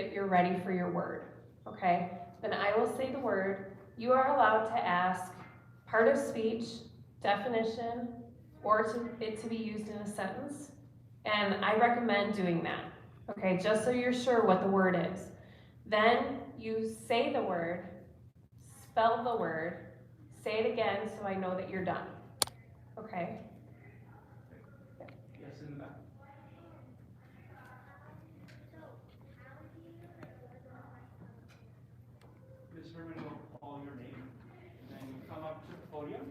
that you're ready for your word, okay? Then I will say the word. You are allowed to ask part of speech, definition, or it to be used in a sentence. And I recommend doing that, okay, just so you're sure what the word is. Then you say the word, spell the word, say it again so I know that you're done, okay? Yes, in the back. Ms. Herman will call your name, and then you come up to the podium.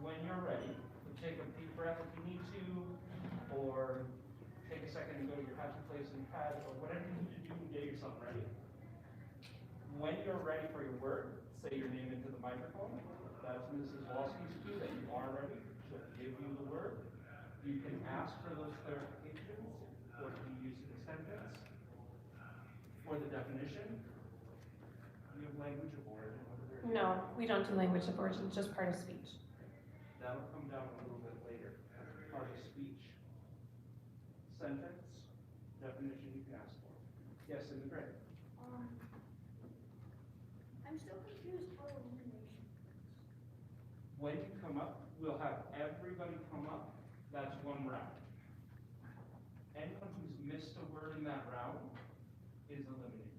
When you're ready, you take a deep breath if you need to, or take a second and go to your happy place and pad, or whatever you need to do to get yourself ready. When you're ready for your word, say your name into the microphone. That's Mrs. Walski's cue that you are ready. She'll give you the word. You can ask for those clarifications, or to be used in a sentence, or the definition. You have language of origin over there? No, we don't do language of origin, just part of speech. That'll come down a little bit later. Part of speech. Sentence, definition you can ask for. Yes, in the gray. I'm still confused how elimination works. When you come up, we'll have everybody come up. That's one round. Anyone who's missed a word in that round is eliminated.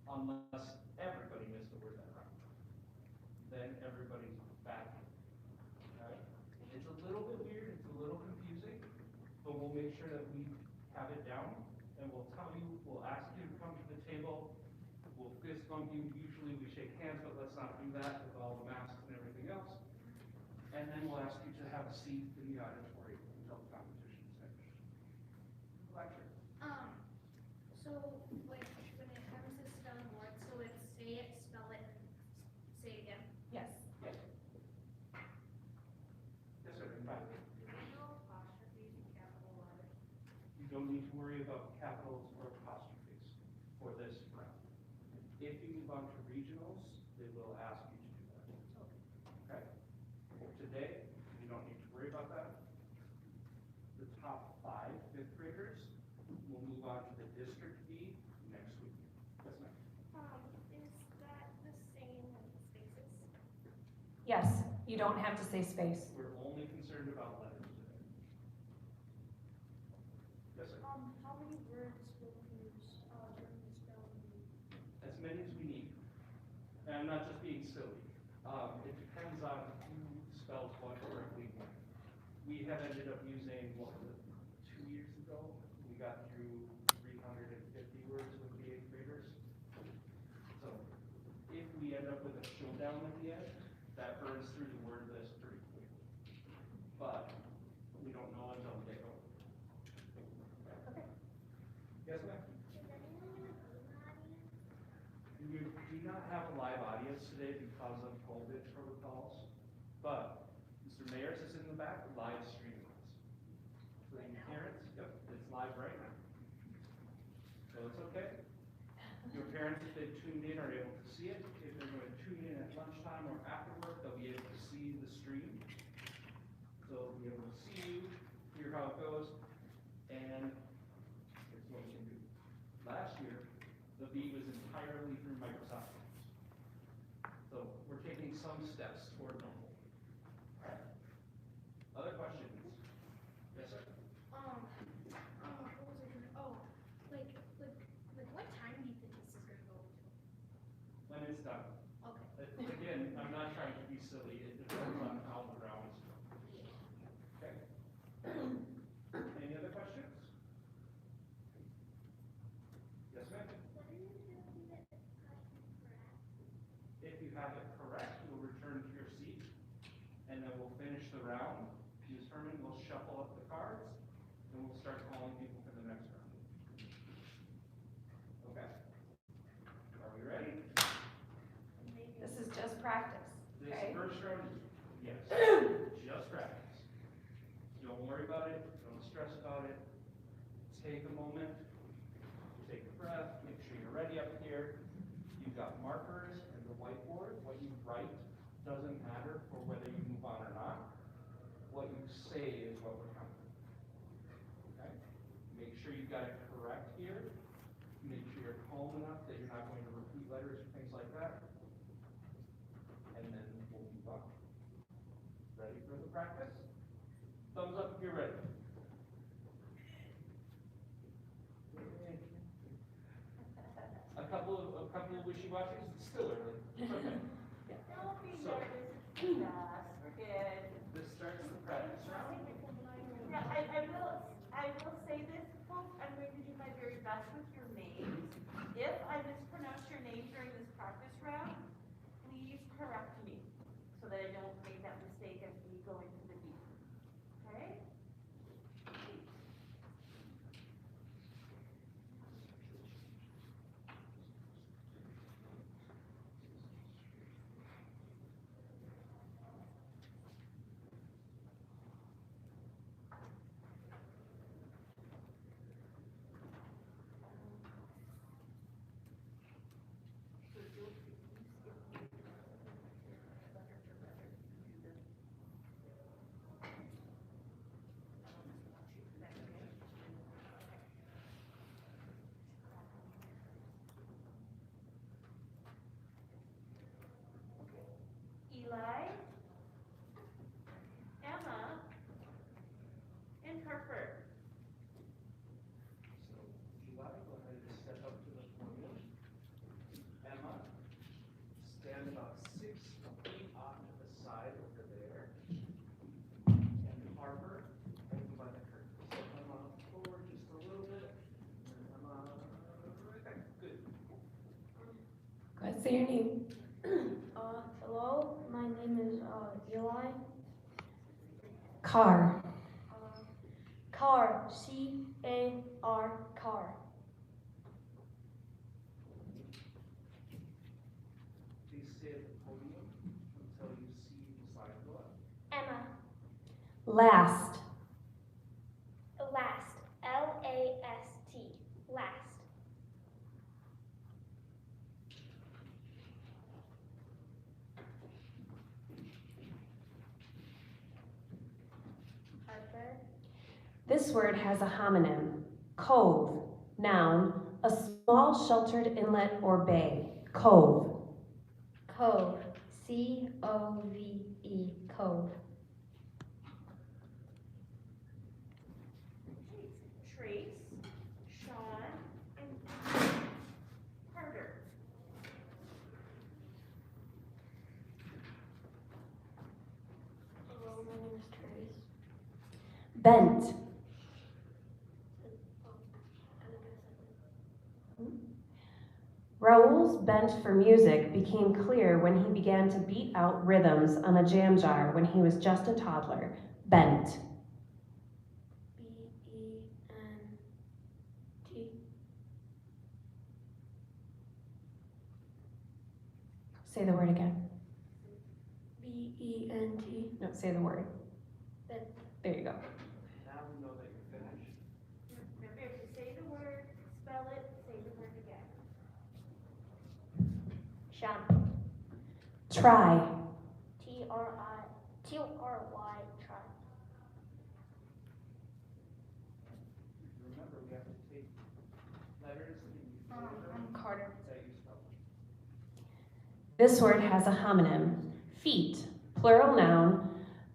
Unless everybody missed a word that round. Then everybody's back. Okay? It's a little bit weird, it's a little confusing, but we'll make sure that we have it down, and we'll tell you, we'll ask you to come to the table, we'll fist bump you, usually we shake hands, but let's not do that with all the masks and everything else. And then we'll ask you to have a seat in the auditorium until the competition is finished. Lecture. So like when it comes to spelling words, so it's say it, spell it, and say it again. Yes. Yes. Yes, sir. In fact, No apostrophes and capital letters. you don't need to worry about capitals or apostrophes for this round. If you move on to regionals, they will ask you to do that. Okay? Today, you don't need to worry about that. The top 5 fifth graders will move on to the District B next week. Yes, ma'am. Is that the same with spaces? Yes, you don't have to say space. We're only concerned about letters today. Yes, sir. How many words will we use during the spelling bee? As many as we need. And I'm not just being silly. It depends on who spells what correctly when. We have ended up using, what was it, 2 years ago? We got through 350 words with the 8th graders. So if we end up with a showdown at the end, that burns through the word list pretty quickly. But we don't know until we get going. Okay. Yes, ma'am? Is anyone in the audience? We do not have a live audience today because of COVID protocols, but Mr. Mayers is in the back live streaming us. So the parents, yep, it's live right now. So it's okay. Your parents, if they've tuned in, are able to see it. If they're going to tune in at lunchtime or after work, they'll be able to see the stream. So they'll be able to see you, hear how it goes, and it's what we can do. Last year, the beat was entirely through Microsoft Teams. So we're taking some steps toward normal. Other questions? Yes, sir. What was I gonna, like what time do you think this is gonna go to? When it's done. Okay. Again, I'm not trying to be silly. It depends on how the rounds go. Okay. Any other questions? Yes, ma'am. If you have it correct, you'll return to your seat, and then we'll finish the round. Ms. Herman will shuffle up the cards, and we'll start calling people for the next round. Okay. Are we ready? This is just practice, This okay? first round is, yes, just practice. Don't worry about it, don't stress about it. Take a moment, take a breath, make sure you're ready up here. You've got markers and the whiteboard. What you write doesn't matter for whether you move on or not. What you say is what we're counting. Okay? Make sure you got it correct here. Make calm enough that you're not going to repeat letters or things like that. And then we'll move on. Ready for the practice? Thumbs up if you're ready. A couple of wishy-washies, it's still early. It's okay. Don't be So- nervous, it's fast, we're good. This starts the practice round. Yeah, I will say this, folks, I'm going to do my very best with your names. If I mispronounce your name during this practice round, please correct me, so that I don't make that mistake as we go into the deep. Okay? So you'll skip letter for letter, do the. Is that okay? Eli, Emma, and Harper. So Eli, go ahead and step up to the podium. Emma, stand about 6 feet off to the side over there. And Harper, hold by the curtain. So Emma forward just a little bit. And Emma right back. Good. Go ahead, say your name. Hello, my name is Eli. Car. Car, C-A-R, car. Please stay at the podium until you see the slide go up. Emma, Last. last, L-A-S-T, last. Harper, This word has a homonym. Cove. Noun. A small sheltered inlet or bay. Cove. Cove, C-O-V-E, cove. Trace, Sean, and Carter. Hello, my name is Trace. Bent. Raoul's bent for music became clear when he began to beat out rhythms on a jam jar when he was just a toddler. Bent. B-E-N-T. Say the word again. B-E-N-T. No, say the word. Bent. There you go. Now we know that you're finished. Remember, if you say the word, spell it, say the word again. Sean, Try. T-R-Y, try. Remember, we have to take letters in the order I'm Carter. that you spell. This word has a homonym. Feet. Plural noun.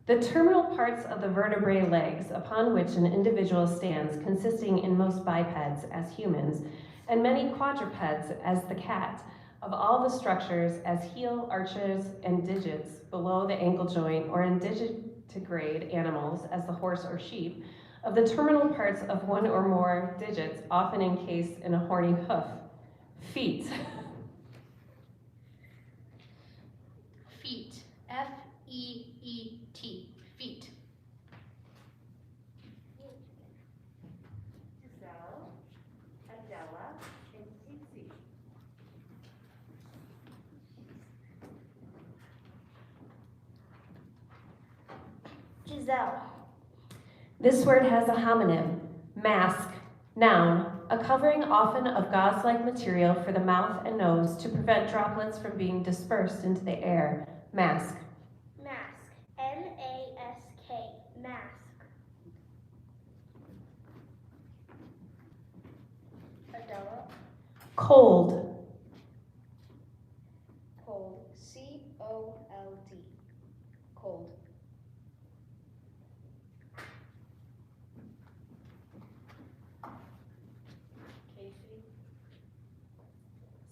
The terminal parts of the vertebrae legs upon which an individual stands, consisting in most bipeds as humans, and many quadrupeds as the cat, of all the structures as heel, arches, and digits below the ankle joint, or in digitigrade animals as the horse or sheep, of the terminal parts of one or more digits, often encased in a horny hoof. Feet. Feet, F-E-E-T, feet. Giselle, Adela, and Cece. Giselle, This word has a homonym. Mask. Noun. A covering often of gauze-like material for the mouth and nose to prevent droplets from being dispersed into the air. Mask. mask, M-A-S-K, mask. Adela, Cold. Cold. C-O-L-D. Cold. Casey.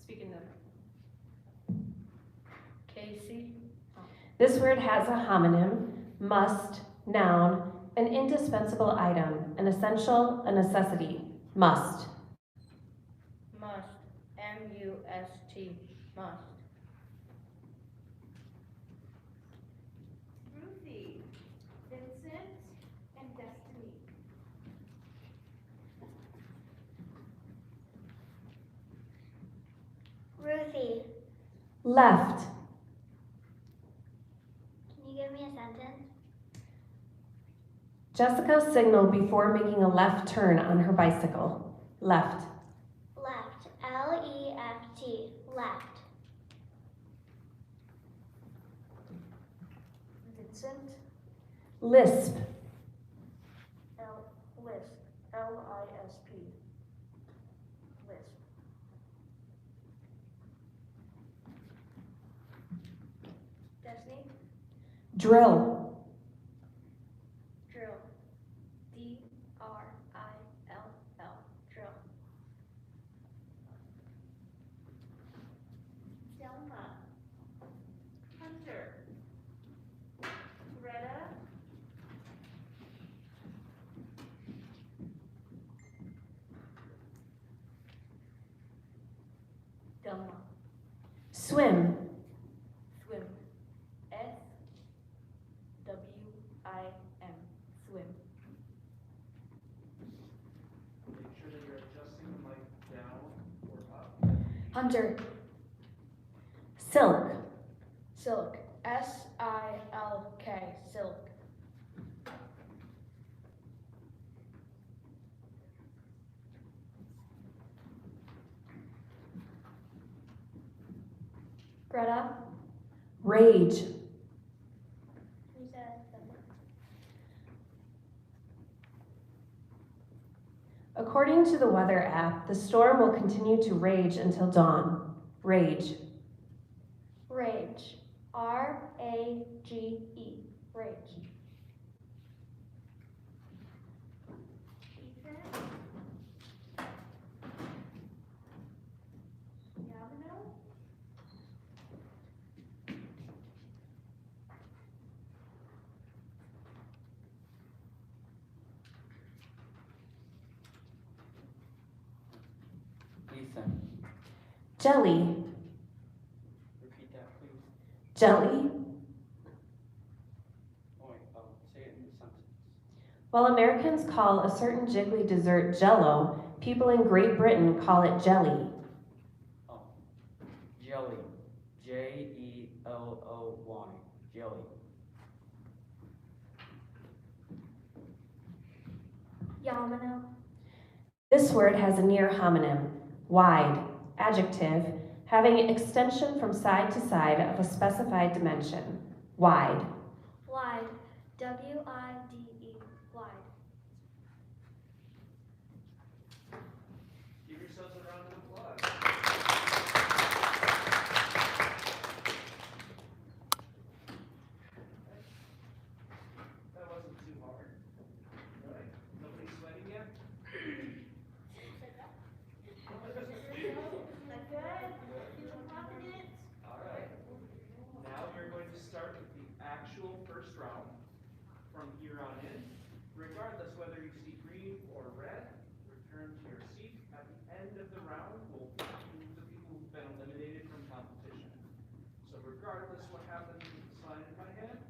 Speak into Casey. This word has a homonym, must, noun, an indispensable item, an essential, a necessity. Must. Must. M-U-S-T. Must. Ruthie, Vincent, and Destiny. Ruthie. Left. Can you give me a sentence? Jessica signaled before making a left turn on her bicycle. Left. Left. L-E-F-T. Left. Vincent. Lisp. Lisp. L-I-S-P. Lisp. Destiny. Drill. Drill. D-R-I-L-L. Drill. Delma. Hunter. Greta. Delma. Swim. Swim. S-W-I-M. Swim. Make sure that you're adjusting the mic down or up. Hunter. Silk. Silk. S-I-L-K. Silk. Greta. Rage. Who's that? According to the weather app, the storm will continue to rage until dawn. Rage. Rage. R-A-G-E. Rage. Ethan. Yamino. Ethan, Jelly. repeat that, please. Jelly. Oh, wait, say it in a sentence. While Americans call a certain jiggly dessert Jello, people in Great Britain call it jelly. Oh, jelly. J-E-L-O-Y. Jelly. Yamano. This word has a near homonym, wide, adjective, having extension from side to side of a specified dimension. Wide. Wide. W-I-D-E. Wide. Give yourselves a round of applause. That wasn't too hard. Right? Nobody sweating yet? That's good. Feeling confident. All right. Now we're going to start with the actual first round. From here on in, regardless whether you see green or red, return to your seat. At the end of the round, we'll move the people who've been eliminated from competition. So regardless what happens with the sign in my hand,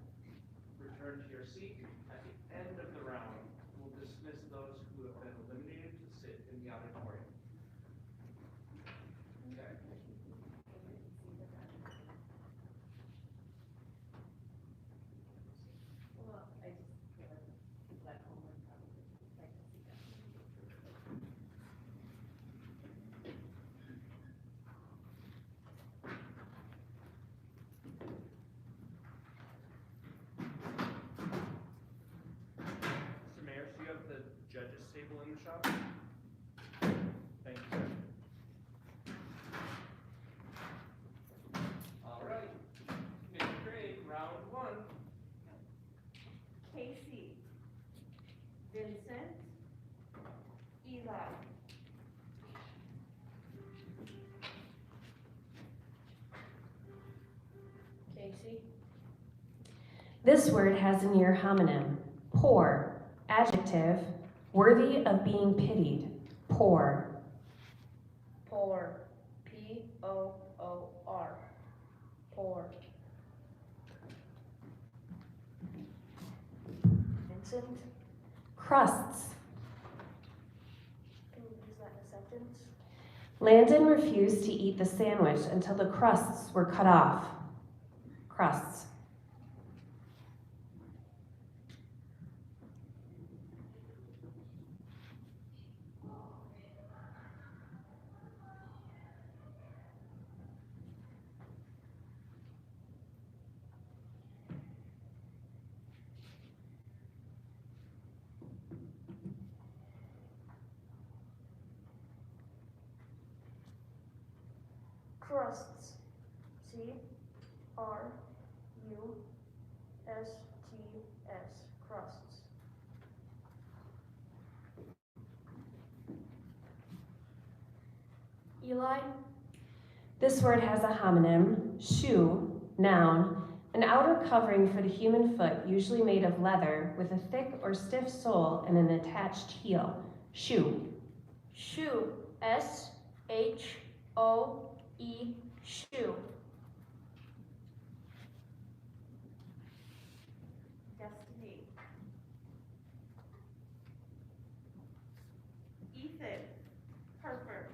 return to your seat. At the end of the round, we'll dismiss those who have been eliminated to sit in the auditorium. Okay. Mr. Mayor, do you have the judges table in the shop? Thank you, sir. Casey. This word has a near homonym. Poor, adjective, worthy of being pitied. Poor. Poor. P-O-O-R. Poor. Vincent. Crusts. Can you use that in a sentence? Landon refused to eat the sandwich until the crusts were cut off. Crusts. Crusts. C-R-U-S-T-S. Crusts. Eli. This word has a homonym. Shoe, noun, an outer covering for the human foot, usually made of leather, with a thick or stiff sole and an attached heel. Shoe. Shoe. S-H-O-E. Shoe. Destiny. Ethan. Harper.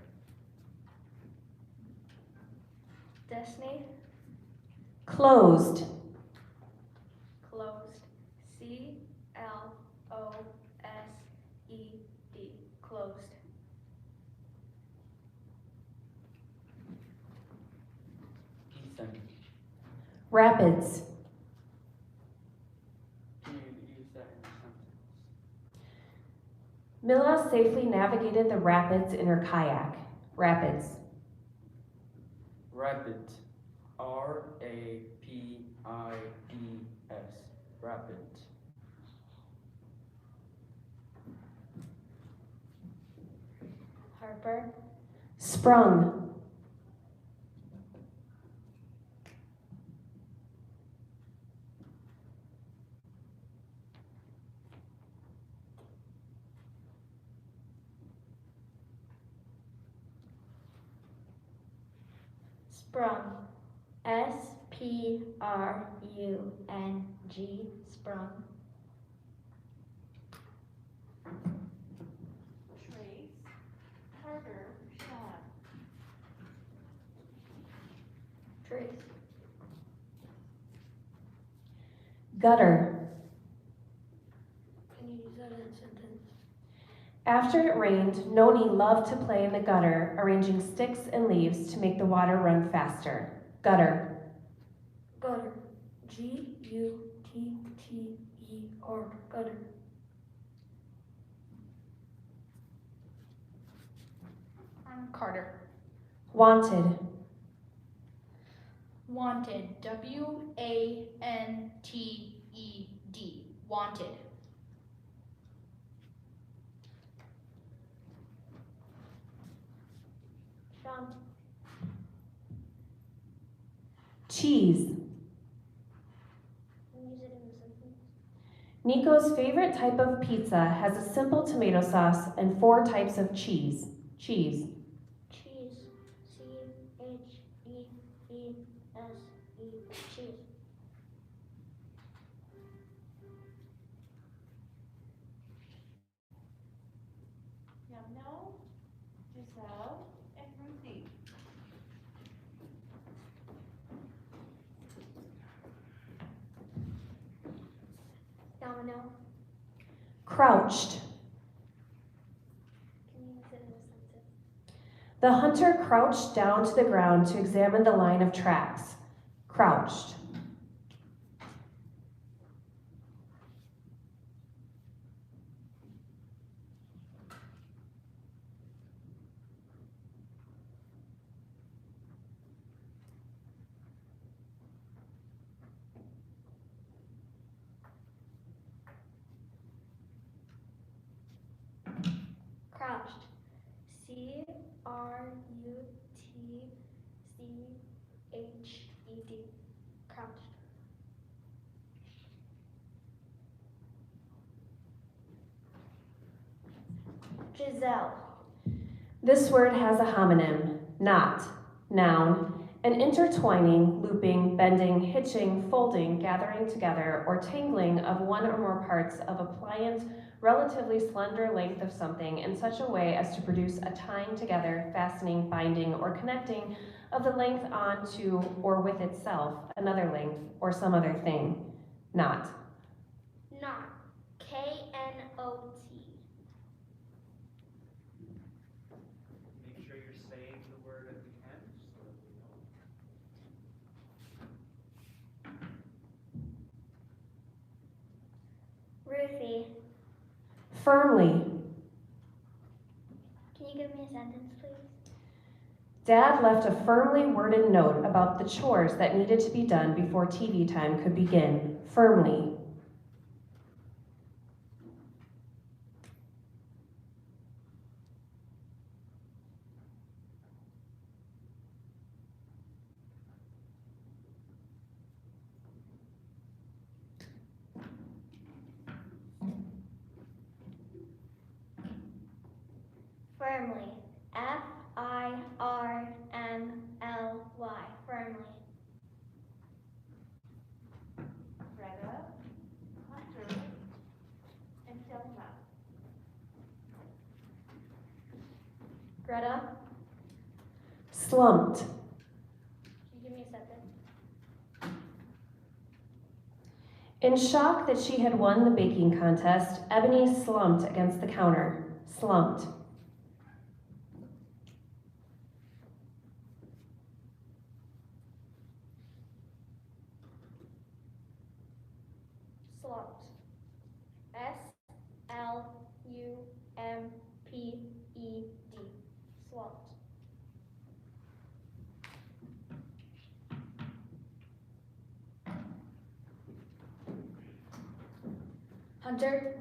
Destiny. Closed. Closed. C-L-O-S-E-D. Closed. Ethan. Rapids. Can you use that in a sentence? Mila safely navigated the rapids in her kayak. Rapids. Rapids. R-A-P-I-D-S. Rapids. Harper. Sprung. Sprung. S-P-R-U-N-G. Sprung. Trace. Carter. Sean. Trace. Gutter. Can you use that in a sentence? After it rained, Noni loved to play in the gutter, arranging sticks and leaves to make the water run faster. Gutter. Gutter. G-U-T-T-E-R. Gutter. Carter. Wanted. Wanted. W-A-N-T-E-D. Wanted. Sean. Cheese. Can you use it in a sentence? Nico's favorite type of pizza has a simple tomato sauce and 4 types of cheese. Cheese. Cheese. C-H-E-E-S-E. Cheese. Yamno. Giselle. And Ruthie. Domino. Crouched. Can you use it in a sentence? The hunter crouched down to the ground to examine the line of tracks. Crouched. Crouched. C-R-U-T-C-H-E-D. Crouched. gazelle, This word has a homonym, not, noun, an intertwining, looping, bending, hitching, folding, gathering together, or tangling of one or more parts of a pliant, relatively slender length of something in such a way as to produce a tying together, fastening, binding, or connecting of the length on to or with itself, another length, or some other thing. Not. knot, K-N-O-T, Make sure you're saying the word at the end so that we know. Ruthie. Firmly. Can you give me a sentence, please? Dad left a firmly worded note about the chores that needed to be done before TV time could begin. Firmly. Firmly, F-I-R-M-L-Y, firmly. Greta, Hunter, and Selma. Greta, Slumped. can you give me a sentence? In shock that she had won the baking contest, Ebony slumped against the counter. Slumped. Slumped, S-L-U-M-P-E-D, slumped. Hunter.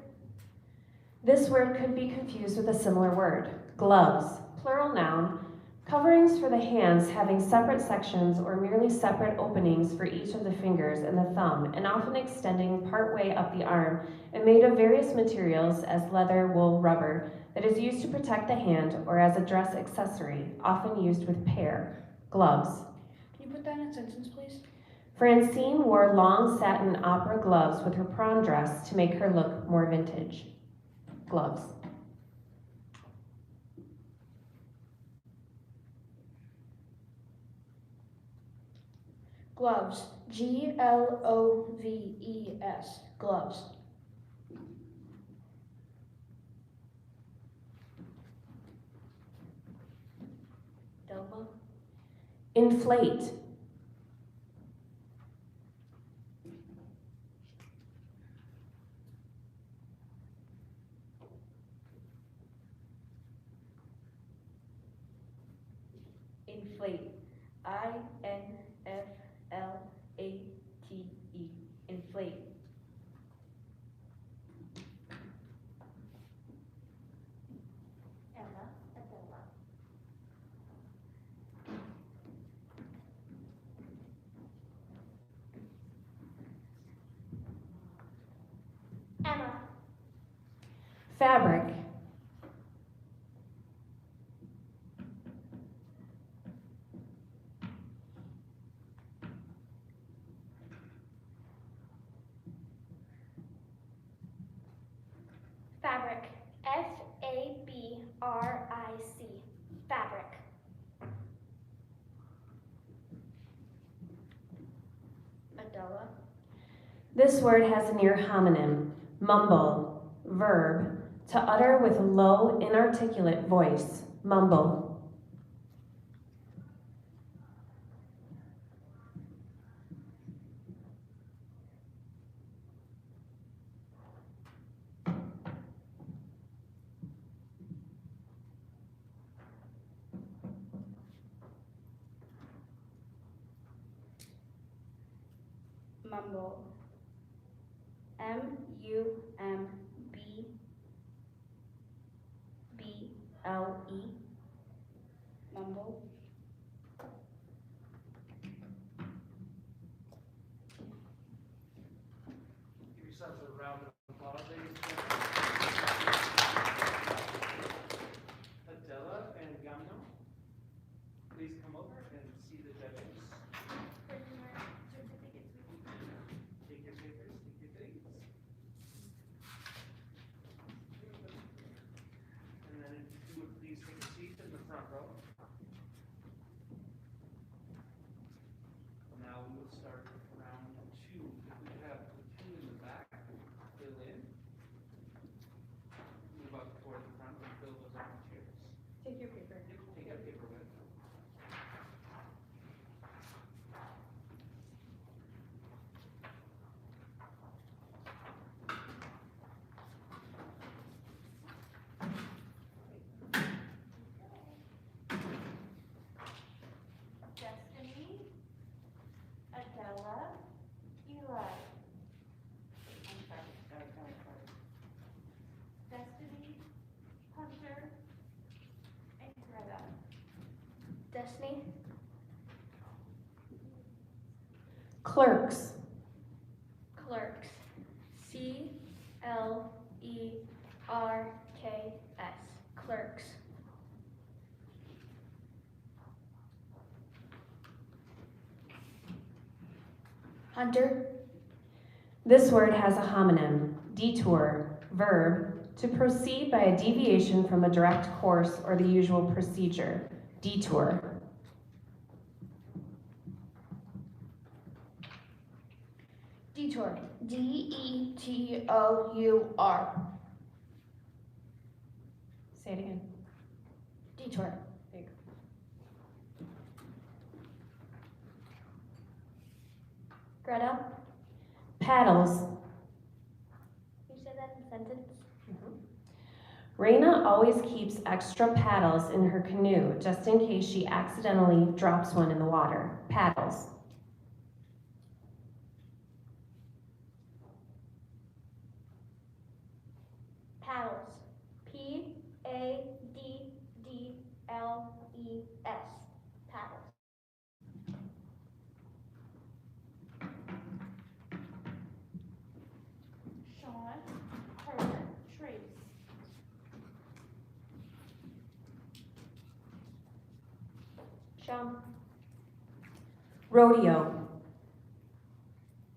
This word could be confused with a similar word. Gloves, plural noun, coverings for the hands having separate sections or merely separate openings for each of the fingers and the thumb, and often extending part way up the arm, and made of various materials as leather, wool, rubber, that is used to protect the hand or as a dress accessory, often used with pair. Gloves. Can you put that in a sentence, please? Francine wore long satin opera gloves with her prom dress to make her look more vintage. Gloves. Gloves. G-L-O-V-E-S. Gloves. Delma, Inflate. inflate, I-N-F-L-A-T-E, inflate. Emma, Adela. Emma, Fabric. fabric, F-A-B-R-I-C, fabric. Adela, This word has a near homonym. Mumble. Verb. To utter with a low, inarticulate voice. Mumble. mumble, M-U-M-B-B-L-E, mumble. Give yourselves a round of applause, ladies and gentlemen. Destiny. Clerks. Clerks. CLERKS. Clerks. Hunter. This word has a homonym, detour, verb, to proceed by a deviation from a direct course or the usual procedure, detour. Detour. DETOUR. Say it again. Detour. Greta. Paddles. You said that in a sentence. Raina always keeps extra paddles in her canoe just in case she accidentally drops one in the water. Paddles. Paddles. PADDLES. Paddles. Sean, Carter, Trace. Shum. Rodeo.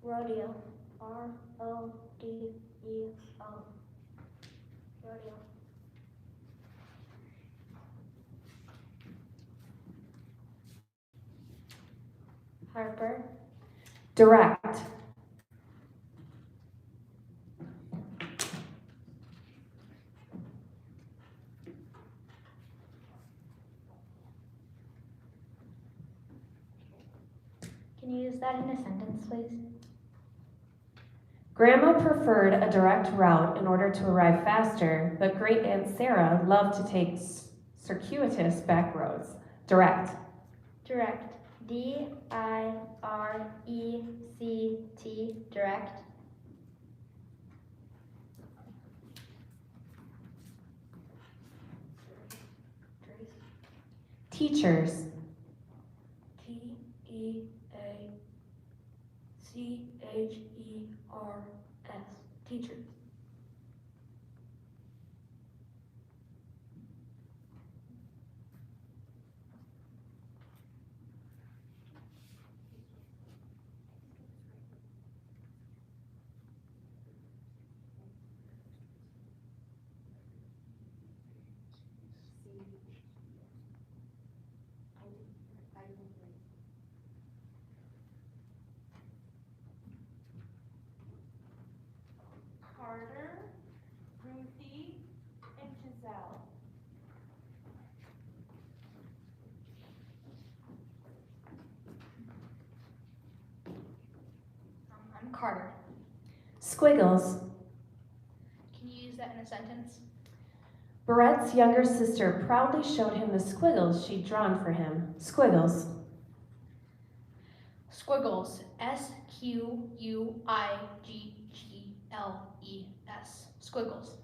Rodeo. RODEO. Rodeo. Harper. Direct. Can you use that in a sentence, please? Grandma preferred a direct route in order to arrive faster, but Great Aunt Sarah loved to take circuitous back roads. Direct. Direct. DIRECT. Direct. Teachers. TEACHERS. Teachers. Carter, Ruthie, and Giselle. I'm Carter. Squiggles. Can you use that in a sentence? Barrett's younger sister proudly showed him the squiggles she'd drawn for him. Squiggles. Squiggles. SQUIGGLES. Squiggles.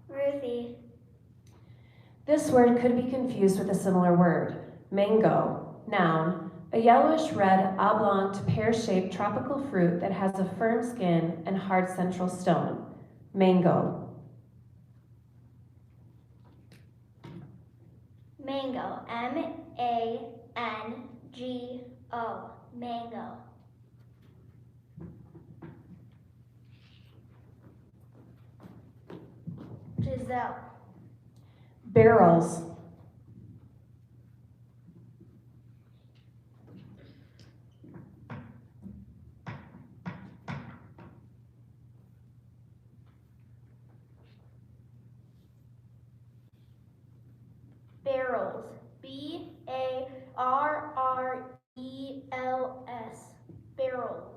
Ruthie. This word could be confused with a similar word. Mango. Noun. A yellowish red, oblong to pear-shaped tropical fruit that has a firm skin and hard central stone. Mango. Mango. MANGO. Mango. Giselle. Barrels. Barrels. BARRELS. Barrels.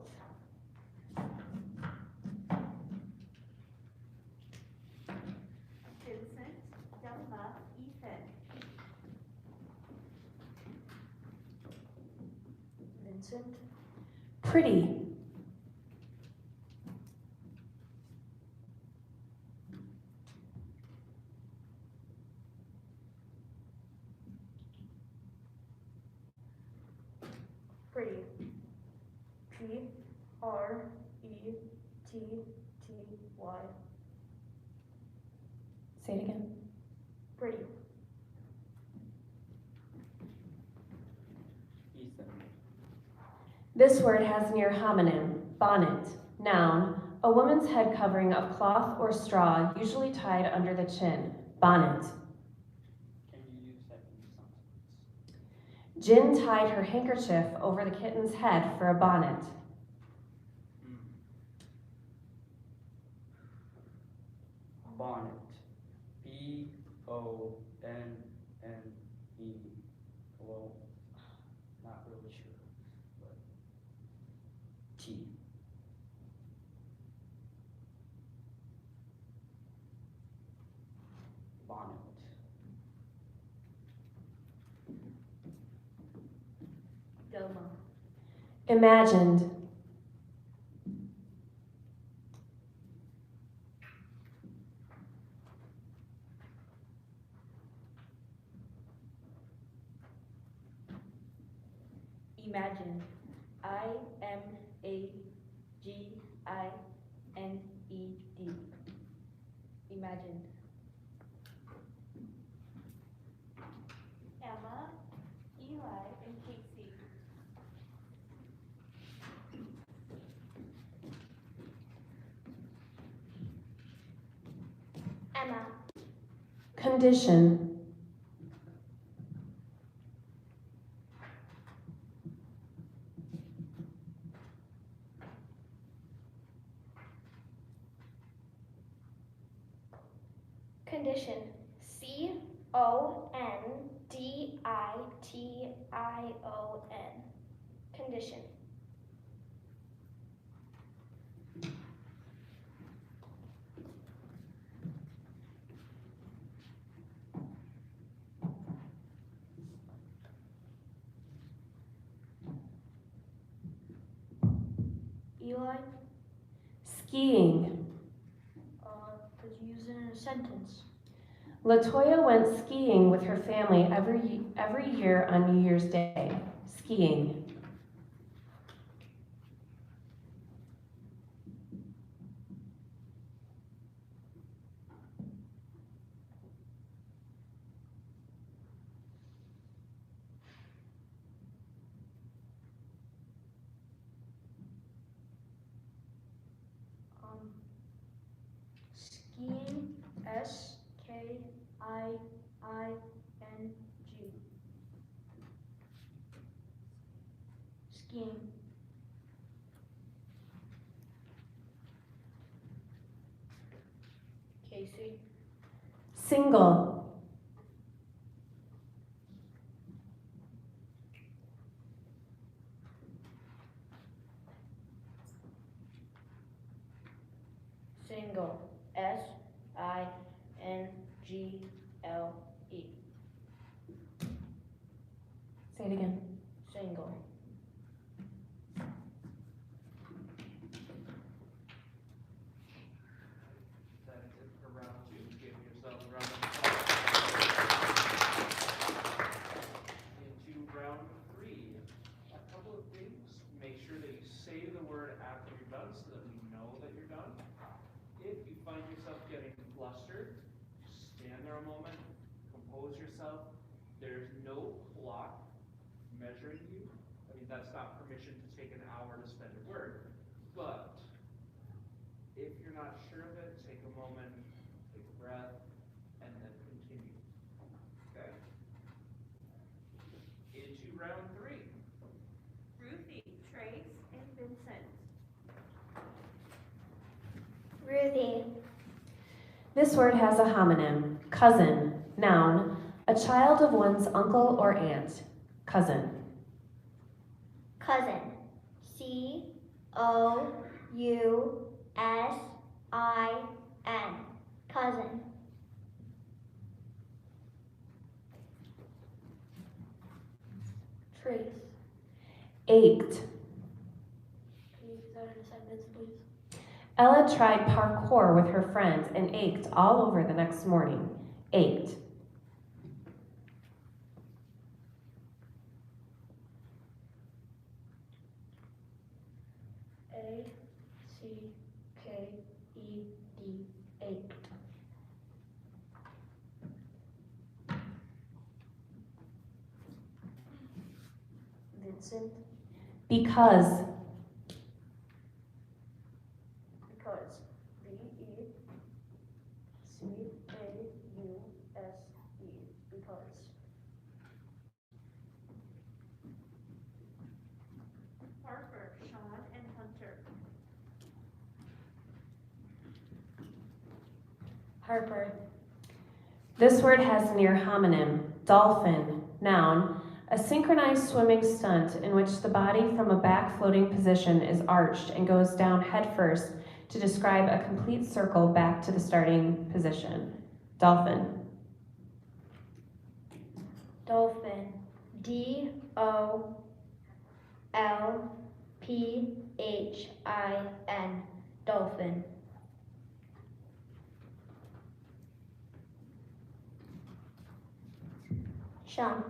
Vincent, Vincent. Pretty. Pretty. Pretty. Say it again. Pretty. Ethan. This word has near homonym, bonnet, noun, a woman's head covering of cloth or straw, usually tied under the chin, bonnet. Can you use that in a sentence? Jin tied her handkerchief over the kitten's head for a bonnet. Bonnet. B-O-N-N-E. Well, not really sure, but T. Bonnet. Doma. Imagined. Imagine. I-M-A-G-I-N-E-D. Imagined. Emma, Eli, and Casey. Emma. Condition. Condition. C-O-N-D-I-T-I-O-N. Condition. Eli, Skiing. could you use it in a sentence? Latoya went skiing with her family every year on New Year's Day. Skiing. Skiing. S-K-I-I-N-G. Skiing. Casey. Single. Single. S-I-N-G-L-E. Say it again. Single. That is it for round two. Give yourselves a round of applause. Into round three. A couple of things. Make sure that you say the word after you're done so that we know that you're done. If you find yourself getting flustered, stand there a moment, compose yourself. There's no clock measuring you. I mean, that's not permission to take an hour to spend a word. But if you're not sure of it, take a moment, take a breath, and then continue. Okay? Into round three. Ruthie, Trace, and Vincent. Ruthie. This word has a homonym, cousin, noun, a child of one's uncle or aunt, cousin. Cousin. C-O-U-S-I-N. Cousin. Trace. Ached. Can you use that in a sentence, please? Ella tried parkour with her friends and ached all over the next morning. Ached. A-C-K-E-D, ached. Vincent, Because. because. V-E-C-A-U-S-E, because. Harper, Sean, and Hunter. Harper, This word has near homonym. Dolphin. Noun. A synchronized swimming stunt in which the body from a back floating position is arched and goes down headfirst to describe a complete circle back to the starting position. Dolphin. dolphin. D-O-L-P-H-I-N, dolphin. Sean,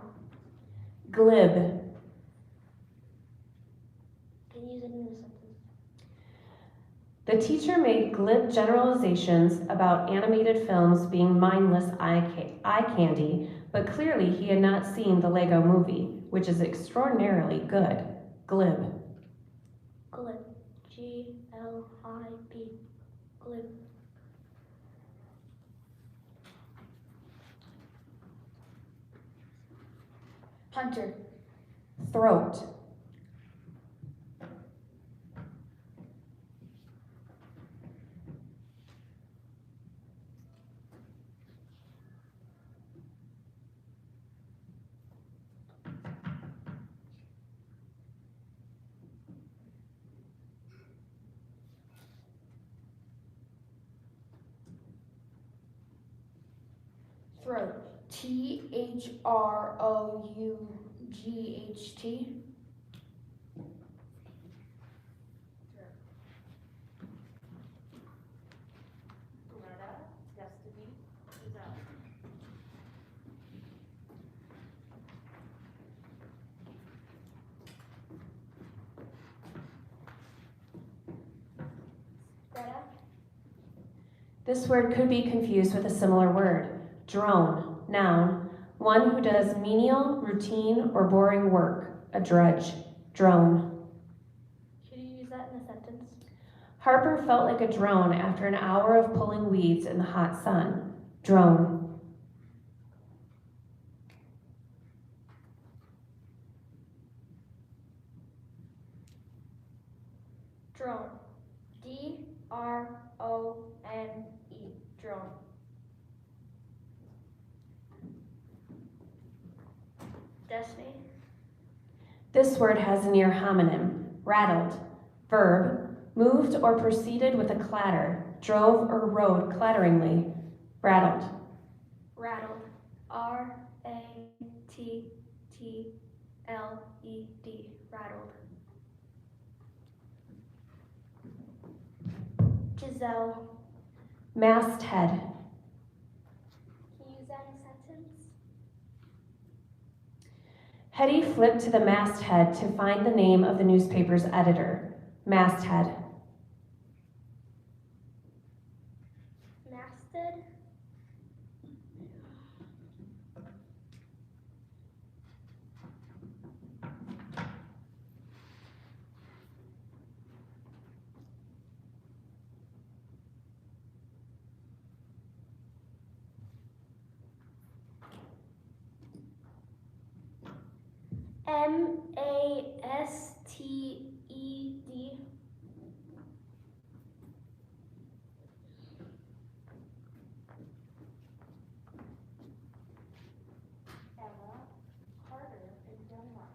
Glib. can you use it in a sentence? The teacher made glib generalizations about animated films being mindless eye candy, but clearly he had not seen the Lego movie, which is extraordinarily good. Glib. Glib. G-L-I-B, glib. Hunter. Throat. Throat. T-H-R-O-U-G-H-T. Greta, Destiny, Giselle. Greta, This word could be confused with a similar word. Drone. Noun. One who does menial, routine, or boring work. A drudge. Drone. can you use that in a sentence? Harper felt like a drone after an hour of pulling weeds in the hot sun. Drone. Drone. D-R-O-N-E, drone. Destiny, This word has a near homonym. Rattled. Verb. Moved or proceeded with a clatter. Drove or rode clatteringly. Rattled. rattled. R-A-T-T-L-E-D, rattled. Giselle, Masthead. can you use that in a sentence? Hetty flipped to the masthead to find the name of the newspaper's editor. Masthead. Masted, M-A-S-T-E-D, Emma, Carter, and Denmark.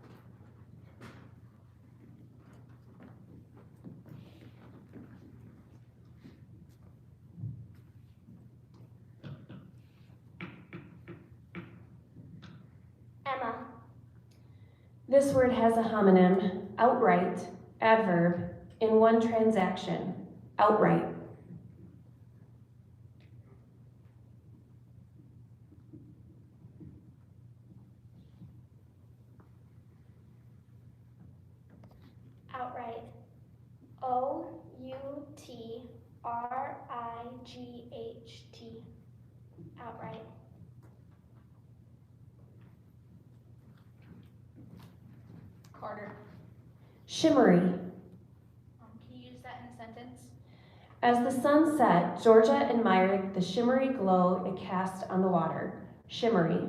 Emma, This word has a homonym. outright, adverb, in one transaction, outright. Outright. O-U-T-R-I-G-H-T. Outright. Carter. Shimmery. Can you use that in a sentence? As the sun set, Georgia admired the shimmery glow it cast on the water. Shimmery.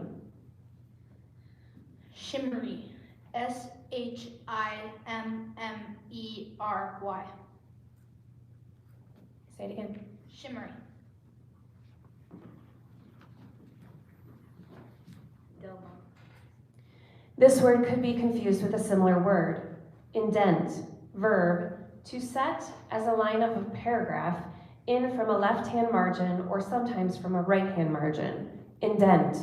Shimmery. S-H-I-M-M-E-R-Y. Say it again. Shimmery. Dilma. This word could be confused with a similar word. Indent. Verb. To set as a line of a paragraph in from a left-hand margin or sometimes from a right-hand margin. Indent.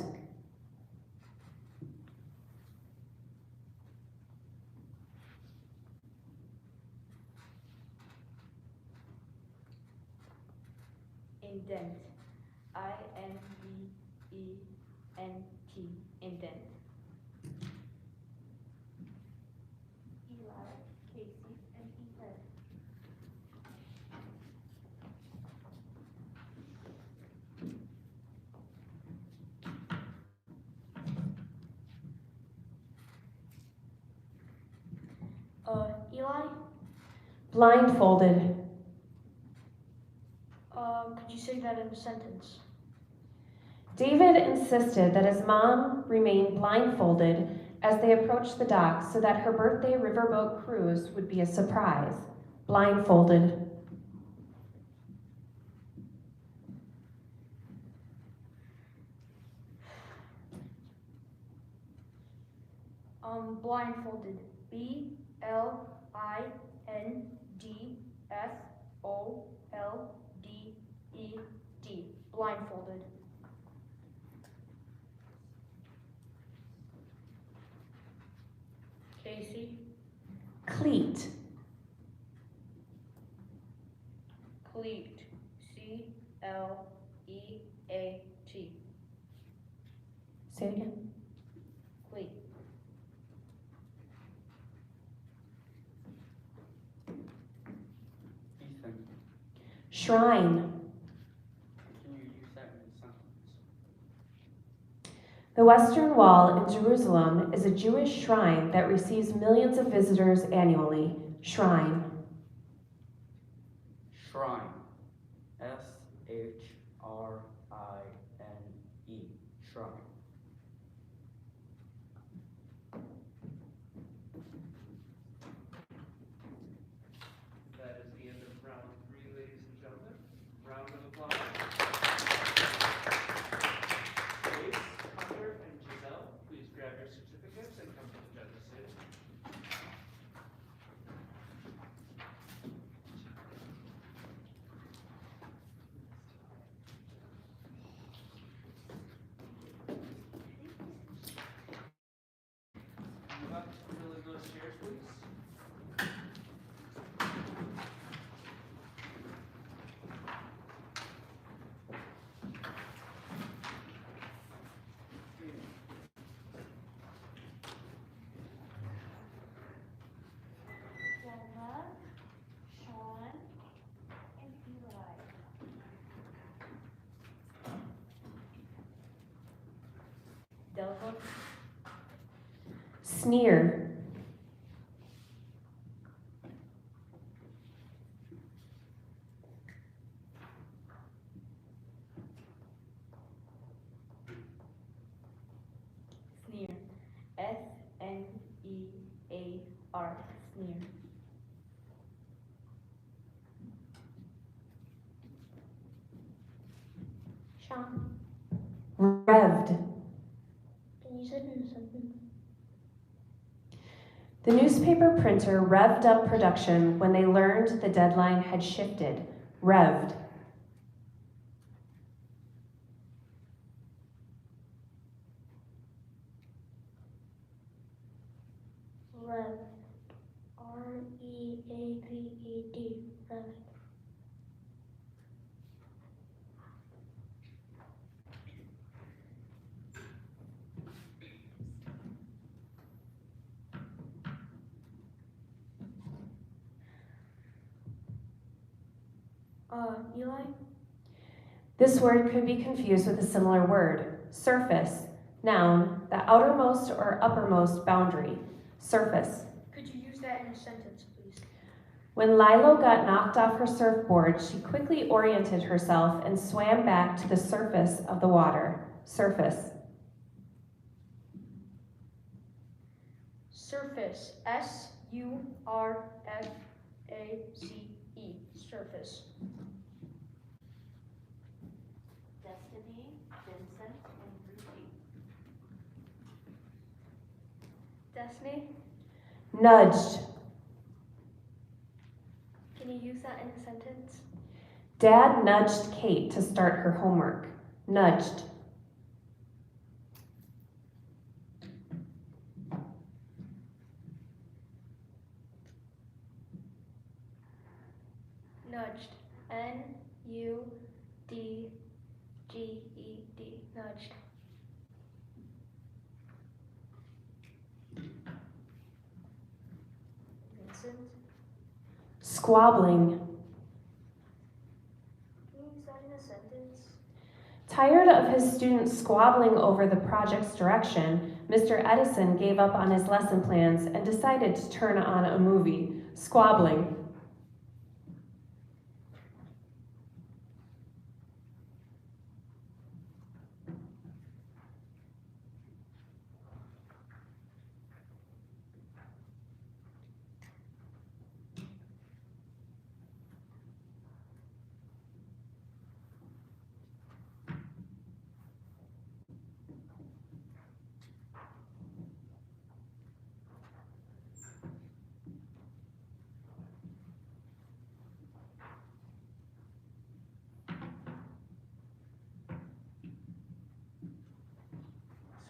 Indent. I-N-D-E-N-T. Indent. Eli, Casey, and Ethan. Eli, Blindfolded. could you say that in a sentence? David insisted that his mom remain blindfolded as they approached the dock so that her birthday riverboat cruise would be a surprise. Blindfolded. Blindfolded. B-L-I-N-D-F-O-L-D-E-D. Blindfolded. Casey. Cleat. Cleat. C-L-E-A-T. Say it again. Cleat. Ethan, Shrine. can you use that in a sentence? The Western Wall in Jerusalem is a Jewish shrine that receives millions of visitors annually. Shrine. Shrine. S-H-R-I-N-E. Shrine. That is the end of round 3, ladies and gentlemen. Round of applause. Grace, Hunter, and Giselle, please grab your certificates and come to the judges' table. Move up to the middle of those chairs, please. Jenna, Sean, and Eli. Delva. Sneer. Sneer. S-N-E-A-R. Sneer. Sean. Revved. Can you say it in a sentence? The newspaper printer revved up production when they learned the deadline had shifted. Revved. Rev. R-E-A-V-E-D, rabbit. Eli? This word could be confused with a similar word. Surface, noun, the outermost or uppermost boundary. Surface. Could you use that in a sentence, please? When Lilo got knocked off her surfboard, she quickly oriented herself and swam back to the surface of the water. Surface. Surface, S-U-R-F-A-C-E, surface. Destiny, Vincent, and Ruthie. Destiny? Nudged. Can you use that in a sentence? Dad nudged Kate to start her homework. Nudged. Nudged. N-U-D-G-E-D. Nudged. Vincent? Squabbling. Can you use that in a sentence? Tired of his students squabbling over the project's direction, Mr. Edison gave up on his lesson plans and decided to turn on a movie. Squabbling.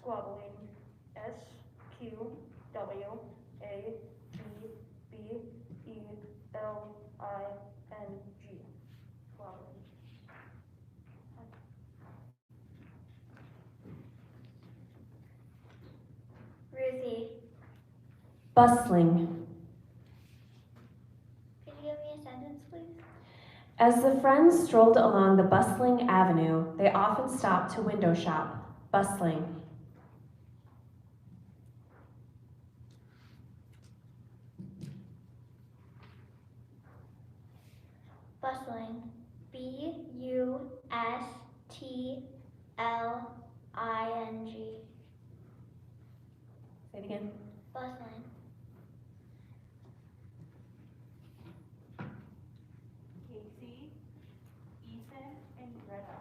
Squabbling, S-Q-W-A-B-B-E-L-I-N-G, squabbling. Ruthie, Bustling. could you give me a sentence, please? As the friends strolled along the bustling avenue, they often stopped to window shop. Bustling. Bustling. B-U-S-T-L-I-N-G. Say it again. Bustling. Casey, Ethan, and Greta.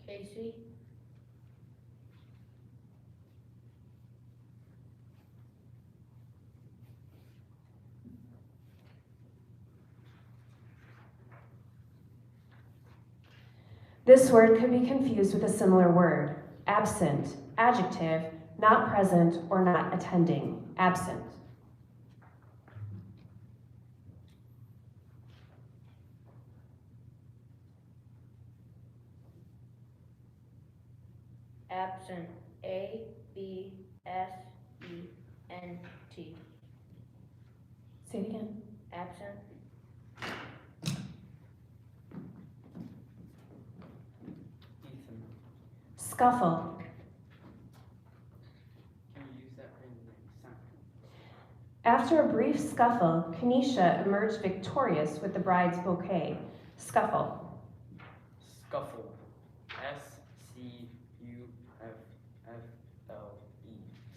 Casey? This word could be confused with a similar word. Absent, adjective, not present or not attending. Absent. Absent, A-B-S-E-N-T. Say it again. Absent. Ethan, Scuffle. can you use that in a sentence? After a brief scuffle, Kenesha emerged victorious with the bride's bouquet. Scuffle. Scuffle, S-C-U-F-F-L-E,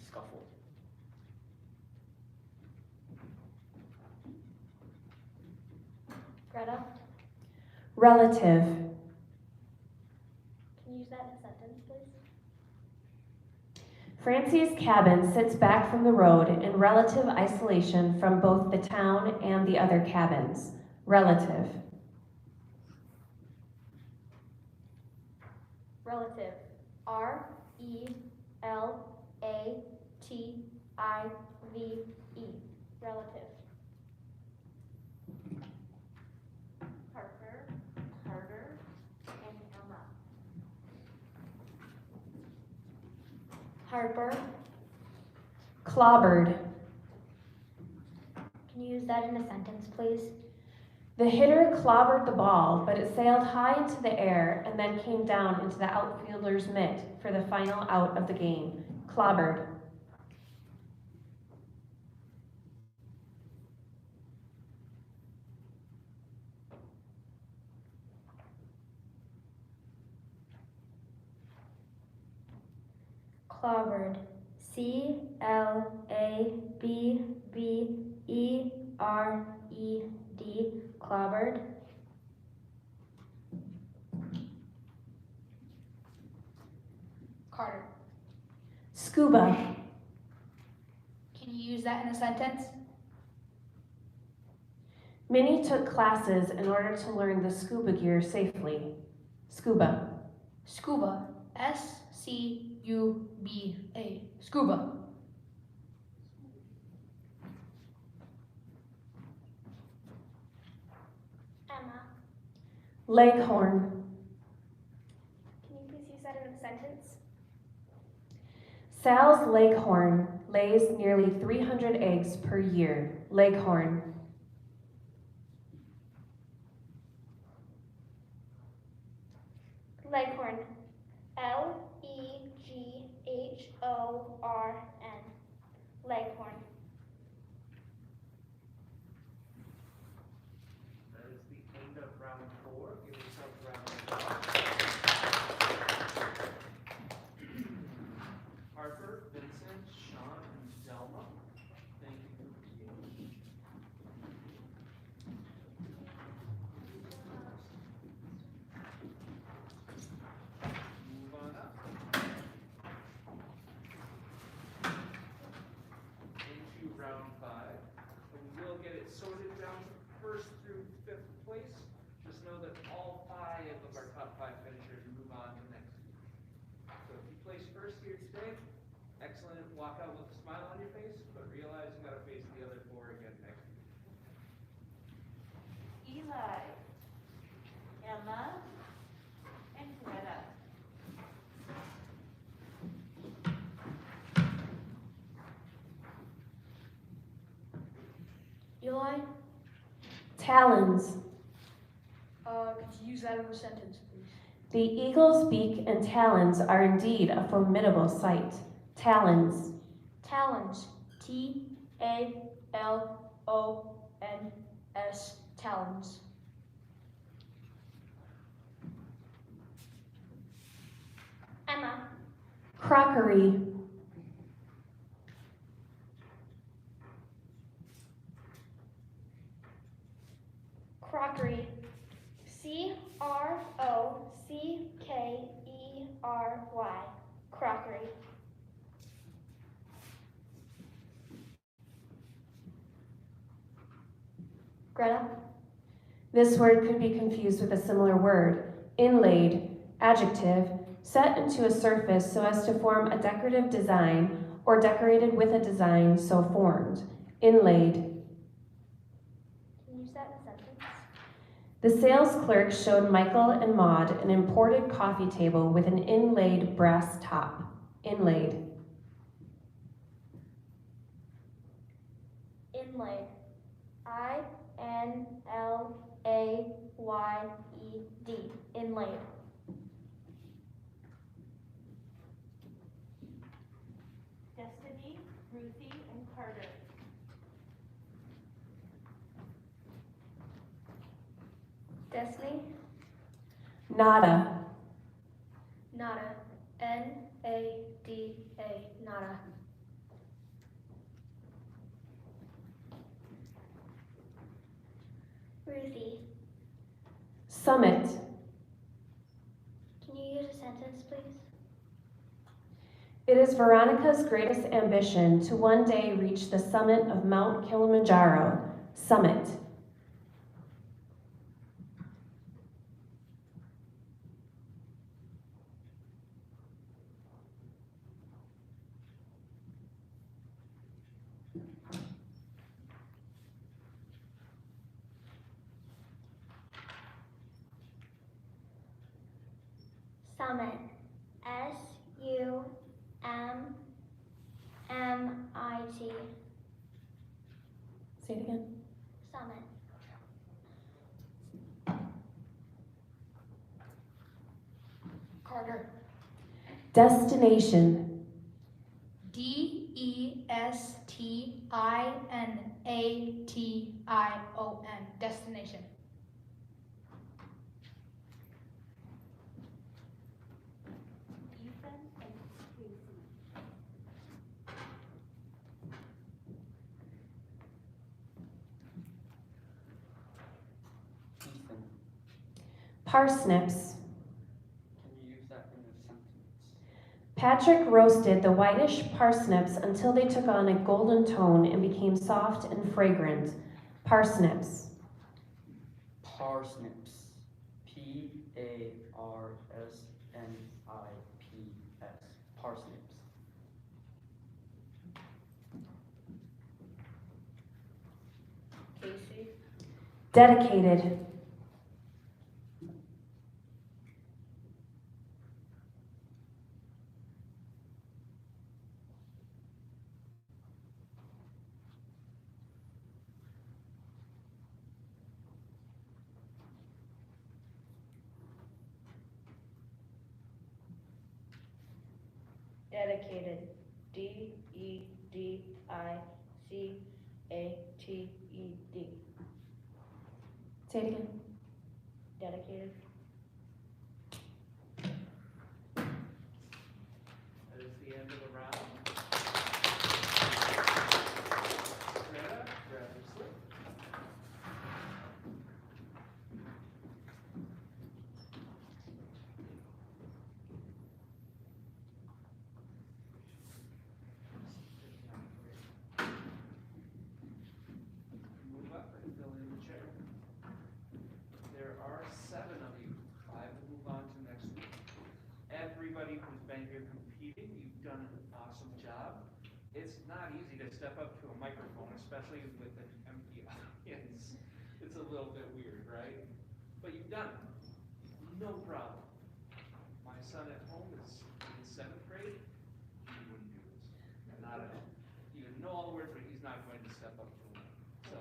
scuffle. Greta? Relative. Can you use that in a sentence, please? Francie's cabin sits back from the road in relative isolation from both the town and the other cabins. Relative. Relative. Relative. Harper, Carter, and Emma. Harper. Clobbered. Can you use that in a sentence, please? The hitter clobbered the ball, but it sailed high into the air and then came down into the outfielder's mitt for the final out of the game. Clobbered. Clobbered. C-L-A-B-B-E-R-E-D. Clobbered. Carter. Scuba. Can you use that in a sentence? Minnie took classes in order to learn the scuba gear safely. Scuba. Scuba. S-C-U-B-A. Scuba. Emma. Leghorn. Can you please use that in a sentence? Sal's leghorn lays nearly 300 eggs per year. Leghorn. Leghorn. L-E-G-H-O-R-N. Leghorn. That is the end of round 4. Give yourself round 5. Harper, Vincent, Sean, and Zelma, thank you for being here. Move on up. Into round 5. And we'll get it sorted down to first through 5th place. Just know that all 5 of our top 5 finishers move on to next week. So if you place first here today, excellent. Walk out with a smile on your face, but realize you gotta face the other 4 again next week. Eli, Emma, and Greta. Eli? Talons. Could you use that in a sentence, please? The eagle's beak and talons are indeed a formidable sight. Talons. Talons. T-A-L-O-N-S. Talons. Emma. Crockery. Crockery. C-R-O-C-K-E-R-Y. Crockery. Greta? This word could be confused with a similar word. Inlaid. Adjective. Set into a surface so as to form a decorative design or decorated with a design so formed. Inlaid. Can you use that in a sentence? The sales clerk showed Michael and Maud an imported coffee table with an inlaid brass top. Inlaid. Inlaid. I-N-L-A-Y-E-D. Inlaid. Destiny, Ruthie, and Carter. Destiny. Nada. Nada. N-A-D-A. Nada. Ruthie. Summit. Can you use a sentence, please? It is Veronica's greatest ambition to one day reach the summit of Mount Kilimanjaro. Summit. Summit. S-U-M-M-I-T. Say it again. Summit. Carter. Destination. D-E-S-T-I-N-A-T-I-O-N. Destination. Ethan and Casey. Ethan, Parsnips. can you use that in a sentence? Patrick roasted the whitish parsnips until they took on a golden tone and became soft and fragrant. Parsnips. Parsnips. P-A-R-S-N-I-P-S. Parsnips. Casey. Dedicated. Dedicated. D-E-D-I-C-A-T-E-D. Say it again. Dedicated. That is the end of the round. Greta, grab your slip. Move up and fill in the chair. There are 7 of you. 5 will move on to next week. Everybody who's been here competing, you've done an awesome job. It's not easy to step up to a microphone, especially with an empty audience. It's a little bit weird, right? But you've done it. No problem. My son at home is in 7th grade. He wouldn't do this. Not at all. He would know all the words, but he's not going to step up to them. So,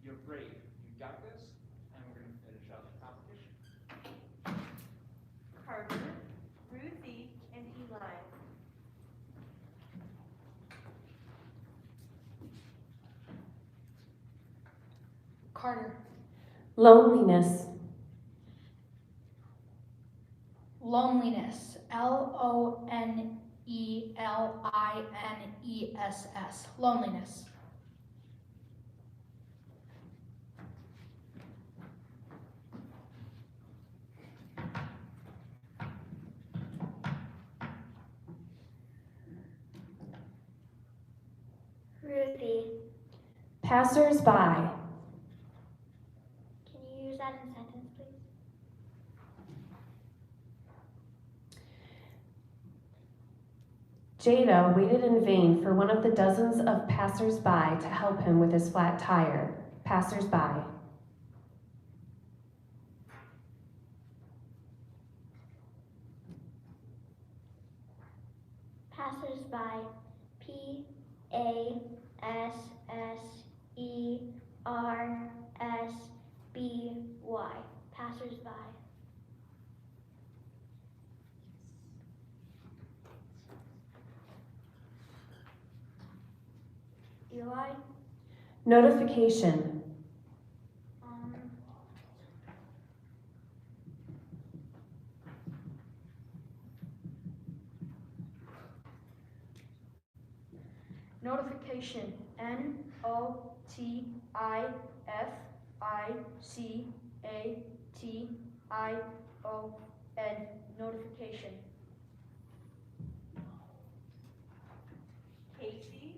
you're brave. You got this, and we're going to finish out the competition. Carter, Ruthie, and Eli. Carter. Loneliness. Loneliness. L-O-N-E-L-I-N-E-S-S. Loneliness. Ruthie. Passers-by. Can you use that in a sentence, please? Jada waited in vain for one of the dozens of passers-by to help him with his flat tire. Passers-by. Passers-by. P-A-S-S-E-R-S-B-Y. Passers-by. Eli? Notification. Notification. N-O-T-I-F-I-C-A-T-I-O-N. Notification. Casey,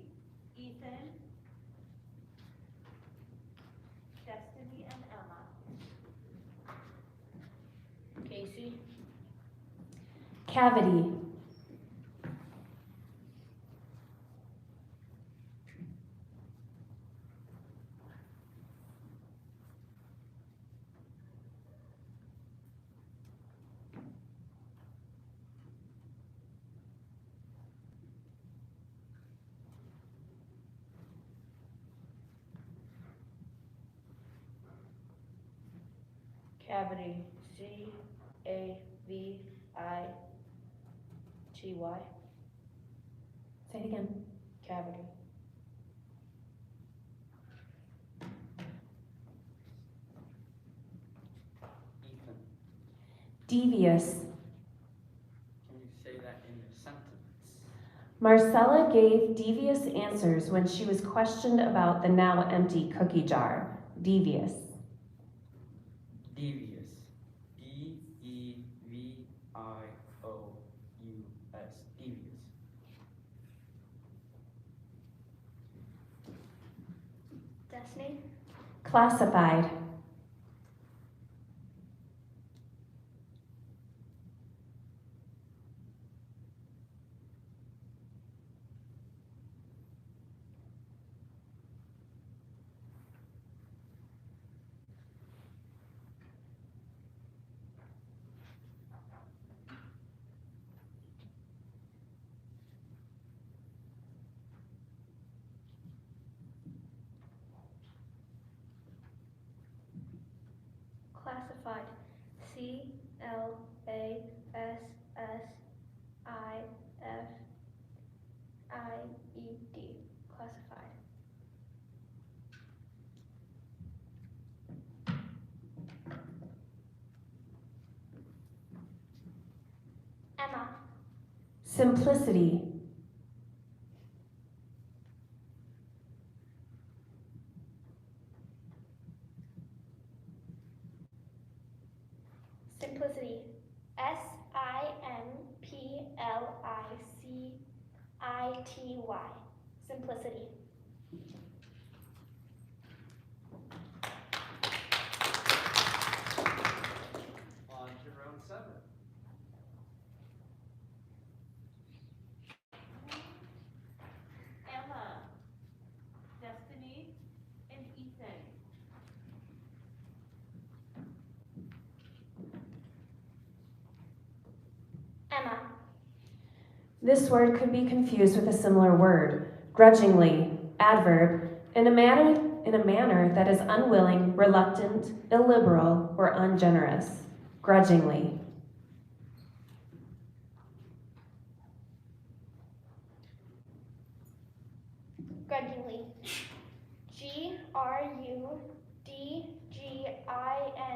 Ethan, Destiny, and Emma. Casey. Cavity. Cavity. C-A-V-I-T-Y. Say it again. Cavity. Ethan, Devious. can you say that in a sentence? Marcella gave devious answers when she was questioned about the now empty cookie jar. Devious. Devious. D-E-V-I-O-U-S. Devious. Destiny. Classified. Classified. C-L-A-S-S-I-F-I-E-D. Classified. Emma. Simplicity. Simplicity. S-I-M-P-L-I-C-I-T-Y. Simplicity. On to round 7. Emma, Destiny, and Ethan. Emma. This word could be confused with a similar word. Grudgingly. Adverb. In a manner that is unwilling, reluctant, illiberal, or ungenerous. Grudgingly. Grudgingly.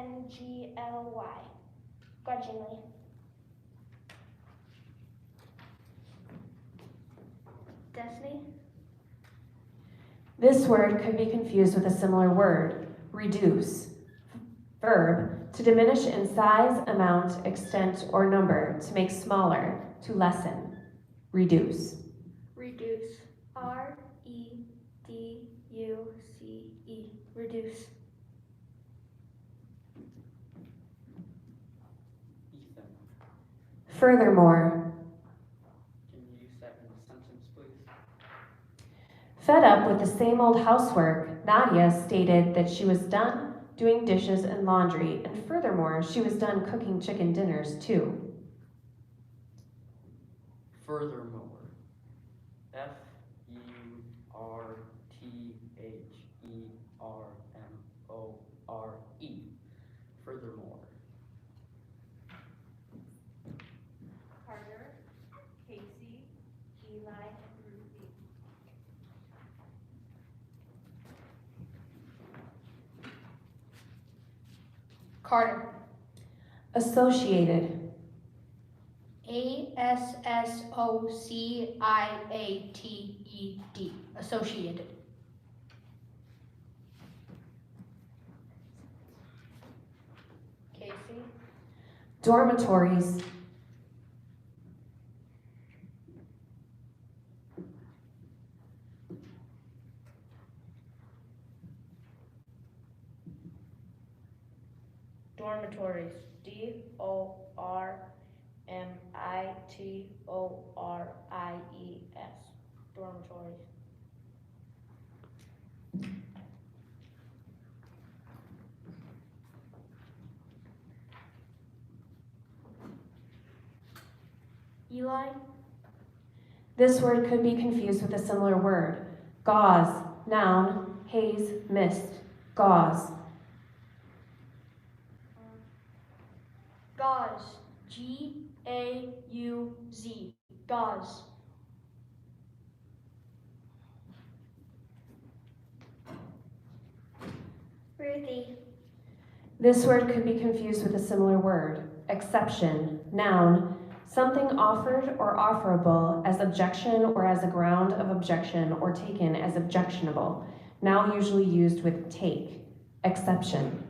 G-R-U-D-G-I-N-G-L-Y. Grudgingly. Destiny. This word could be confused with a similar word. Reduce. Verb. To diminish in size, amount, extent, or number. To make smaller. To lessen. Reduce. Reduce. R-E-D-U-C-E. Reduce. Ethan, Furthermore. can you use that in a sentence, please? Fed up with the same old housework, Nadia stated that she was done doing dishes and laundry, and furthermore, she was done cooking chicken dinners too. Furthermore. F-U-R-T-H-E-R-M-O-R-E. Furthermore. Carter, Casey, Eli, and Ruthie. Carter. Associated. A-S-S-O-C-I-A-T-E-D. Associated. Casey. Dormitories. Dormitories. D-O-R-M-I-T-O-R-I-E-S. Dormitories. Eli. This word could be confused with a similar word. Gauze. Noun. Haze. Mist. Gauze. Gauze. G-A-U-Z. Gauze. Ruthie. This word could be confused with a similar word. Exception, noun, something offered or offerable as objection or as a ground of objection or taken as objectionable, now usually used with take. Exception.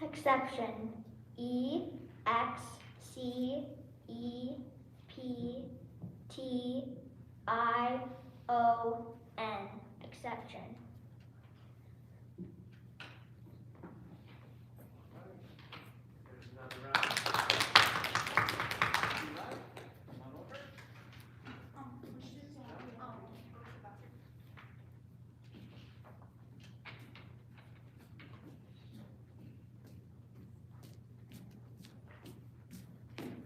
Exception. E-X-C-E-P-T-I-O-N. Exception. There's another round. Eli, come on over.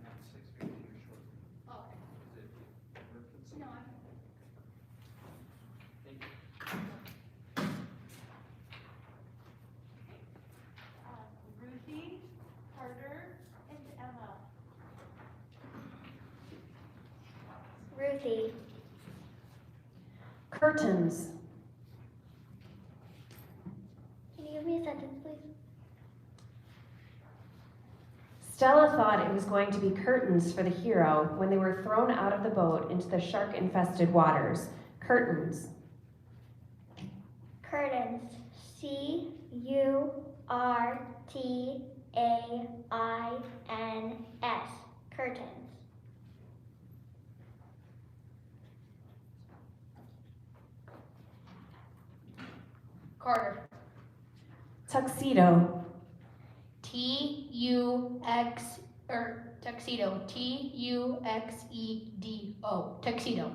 Have 6 feet to your short. Oh, okay. Is it emergency? No, I'm. Thank you. Ruthie, Carter, and Emma. Ruthie. Curtains. Can you give me a sentence, please? Stella thought it was going to be curtains for the hero when they were thrown out of the boat into the shark-infested waters. Curtains. Curtains. C-U-R-T-A-I-N-S. Curtains. Carter. Tuxedo. T-U-X, tuxedo. T-U-X-E-D-O. Tuxedo.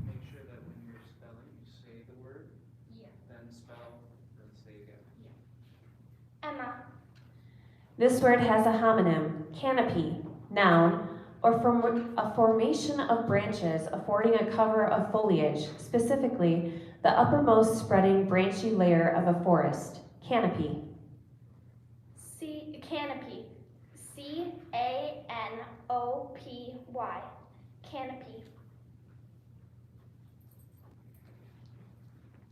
Make sure that when you're spelling, you say the word, Yeah. then spell, then say again. Emma. This word has a homonym, canopy, noun, or from a formation of branches affording a cover of foliage, specifically the uppermost spreading branchy layer of a forest. Canopy. Canopy. C-A-N-O-P-Y. Canopy.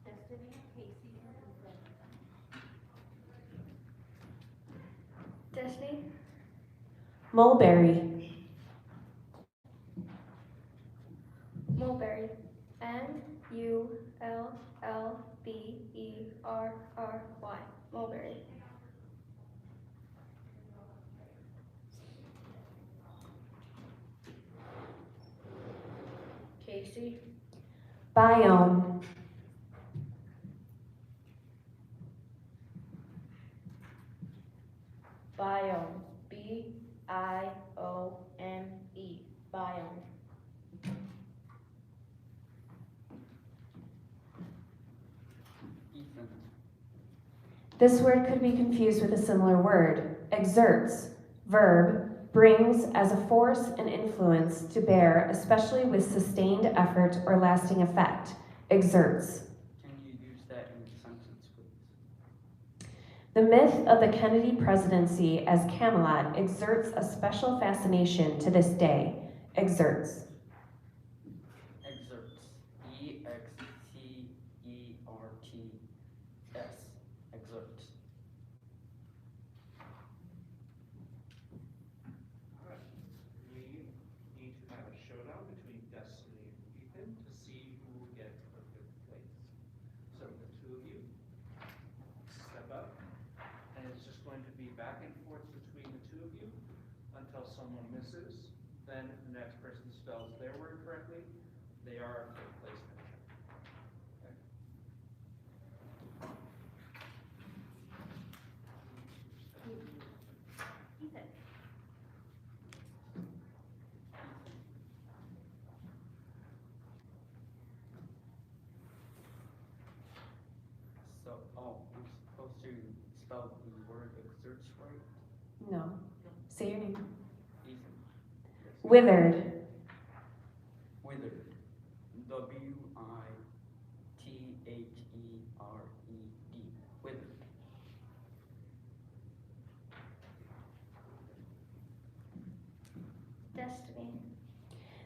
Destiny, Casey, and Ethan. Destiny. Mulberry. Mulberry. M-U-L-L-B-E-R-R-Y. Mulberry. Casey. Biome. Biome. B-I-O-M-E. Biome. Ethan. This word could be confused with a similar word. Exerts. Verb. Brings as a force and influence to bear, especially with sustained effort or lasting effect. Exerts. Can you use that in a sentence, please? The myth of the Kennedy presidency as Camelot exerts a special fascination to this day. Exerts. Exerts. E-X-C-E-R-T-S. Exerts. Alright, we need to have a showdown between Destiny and Ethan to see who will get a fifth place. So the two of you step up, and it's just going to be back and forth between the two of you until someone misses. Then if the next person spells their word correctly, they are a fifth place finisher. Okay. Ethan. So, I'm supposed to spell the word exerts right? No. Say your name. Withered. Withered. Withered. Withered. Destiny.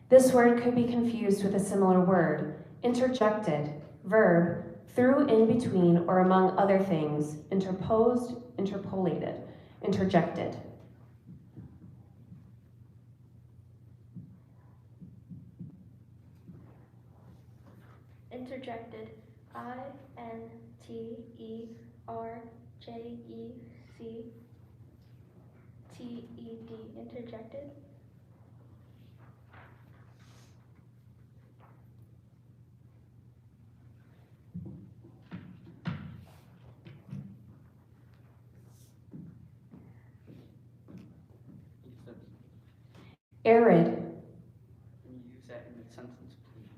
This word could be confused with a similar word. Interjected. Verb, through, in between, or among other things. Interposed, interpolated. Interjected. Interjected. INTERJECTED. Interjected. Ethan, Arid. can you use that in a sentence, please?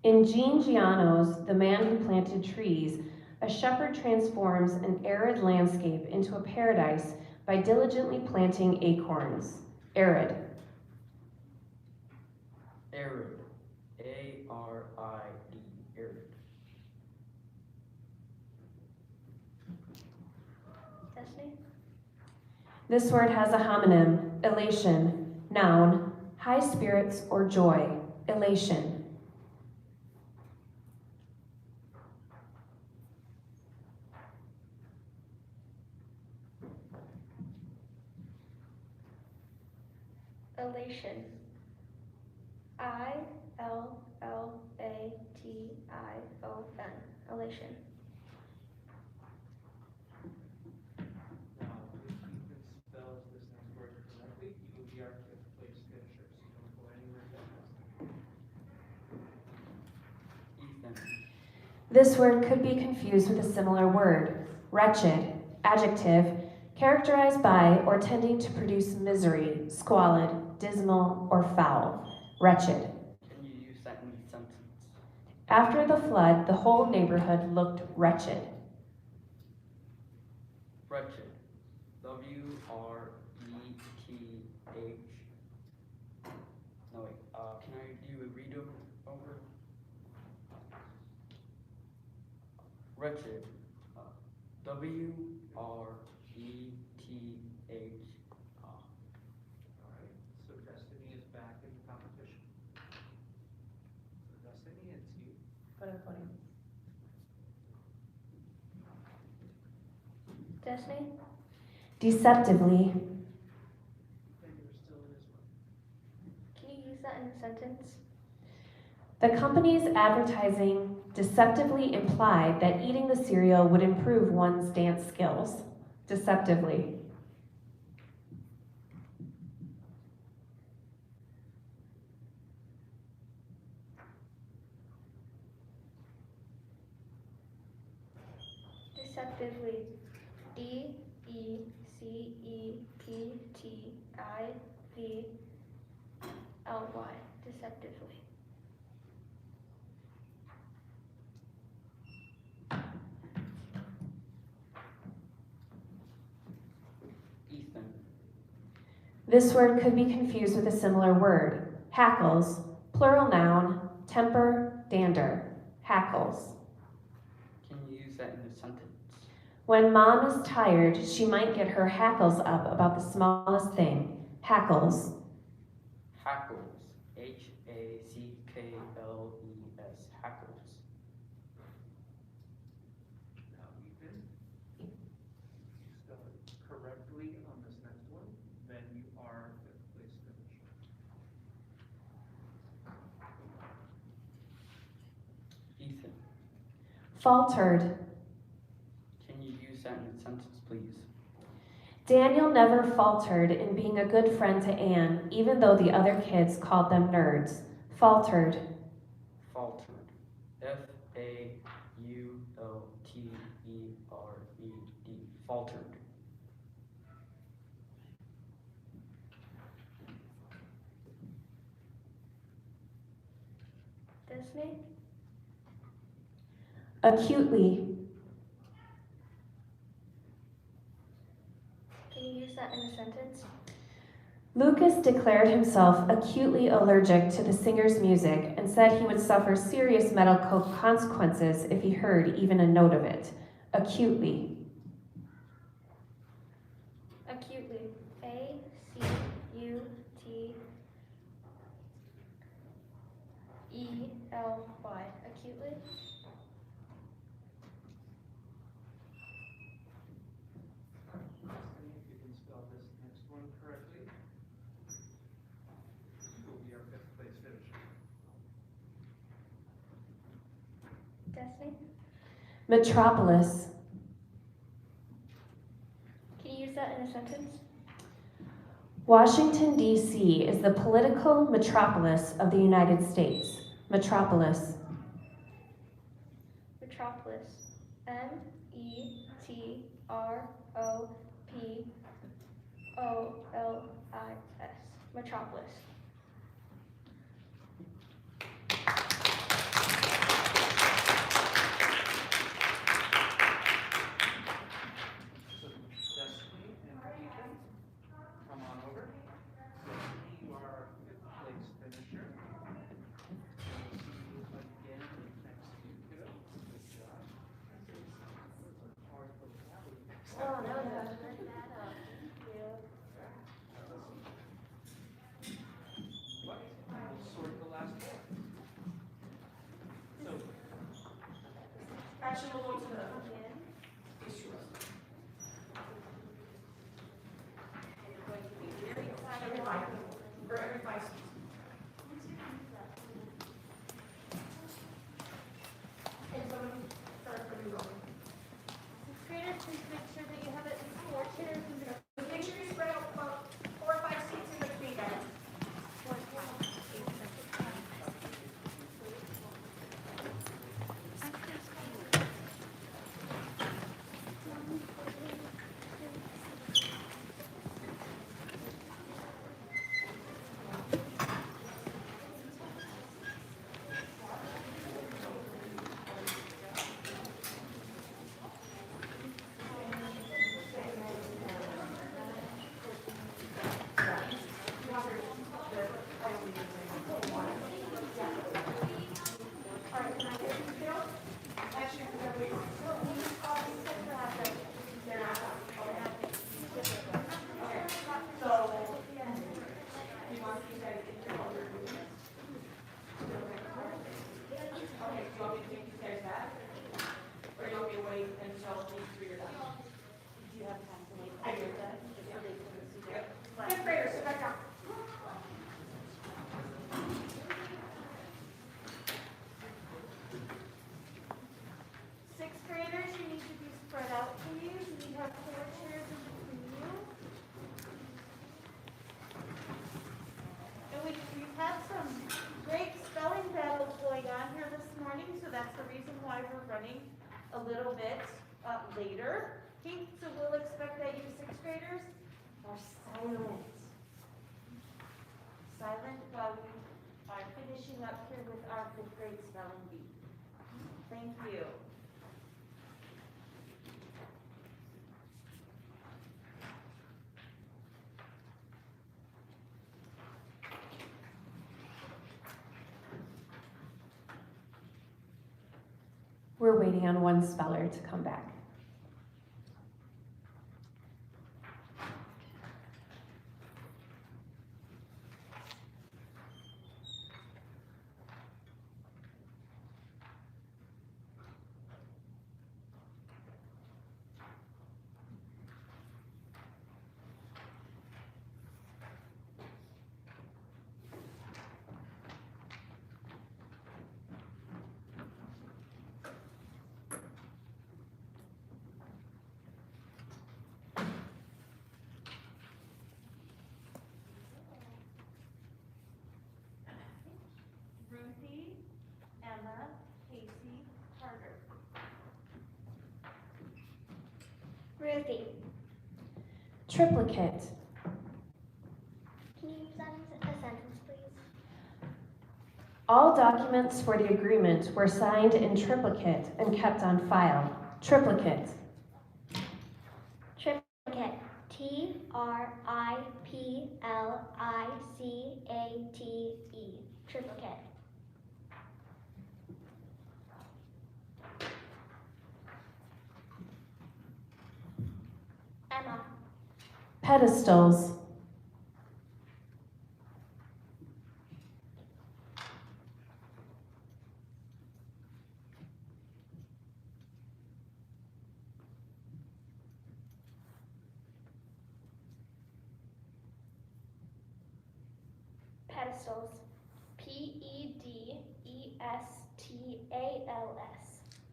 In Jean Giano's The Man Who Planted Trees, a shepherd transforms an arid landscape into a paradise by diligently planting acorns. Arid. Arid. ARID. Arid. Destiny. This word has a homonym. Elation. Noun. High spirits or joy. Elation. Elation. ILLATION. Elation. Now, if Ethan spells this next word correctly, you will be our 5th place finisher, so don't go anywhere yet. Ethan, This word could be confused with a similar word. Wretched. Adjective. Characterized by or tending to produce misery, squalid, dismal, or foul. Wretched. can you use that in a sentence? After the flood, the whole neighborhood looked wretched. Wretched. WRETH. No, wait. Can I do a read over? Wretched. WRETH. Alright, so Destiny is back in the competition. So Destiny, it's you. Destiny. Deceptively. And you're still in this one. Can you use that in a sentence? The company's advertising deceptively implied that eating the cereal would improve one's dance skills. Deceptively. Deceptively. DECEPTIVLY. Deceptively. Ethan, This word could be confused with a similar word. Hackles. Plural noun. Temper. Dander. Hackles. can you use that in a sentence? When mom is tired, she might get her hackles up about the smallest thing. Hackles. Hackles. HACKLES. Hackles. Now, Ethan, if you spell it correctly on this next one, then you are 5th place finisher. Ethan, Faltered. can you use that in a sentence, please? Daniel never faltered in being a good friend to Anne, even though the other kids called them nerds. Faltered. Faltered. FAULTERED. Faltered. Destiny. Acutely. Can you use that in a sentence? Lucas declared himself acutely allergic to the singer's music and said he would suffer serious medical consequences if he heard even a note of it. Acutely. Acutely. A-C-U-T-E-L-Y. Acutely. Destiny, if you can spell this next one correctly, you will be our 5th place finisher. Destiny. Metropolis. Can you use that in a sentence? Washington, D.C. is the political metropolis of the United States. Metropolis. Metropolis. M-E-T-R-O-P-O-L-I-S. Metropolis. So Destiny and Ethan, come on over. Destiny, you are our 5th place finisher. And we'll see you again next week. Good job. Oh, no, no. What? We'll sort the last one. So, Actually, we'll go to the issue. Every five, or every 5 seats. And someone start from you. Sixth graders, please make sure that you have at least 4 chairs in the Make sure you spread out about 4 or 5 seats in between guys. Fifth graders, sit back down. Sixth graders, you need to be spread out, please. We have 4 chairs in between you. And we've had some great spelling battles going on here this morning, so that's the reason why we're running a little bit later. Okay, so we'll expect that you 6th graders are silent. Silent while we are finishing up here with our 5th grade spelling bee. Thank you. We're waiting on one speller to come back. Ruthie, Emma, Casey, Carter. Ruthie. Triplicate. Can you use that in a sentence, please? All documents for the agreement were signed in triplicate and kept on file. Triplicate. Triplicate. Triplicate. Triplicate. Emma. Pedestals. Pedestals. Pedestals.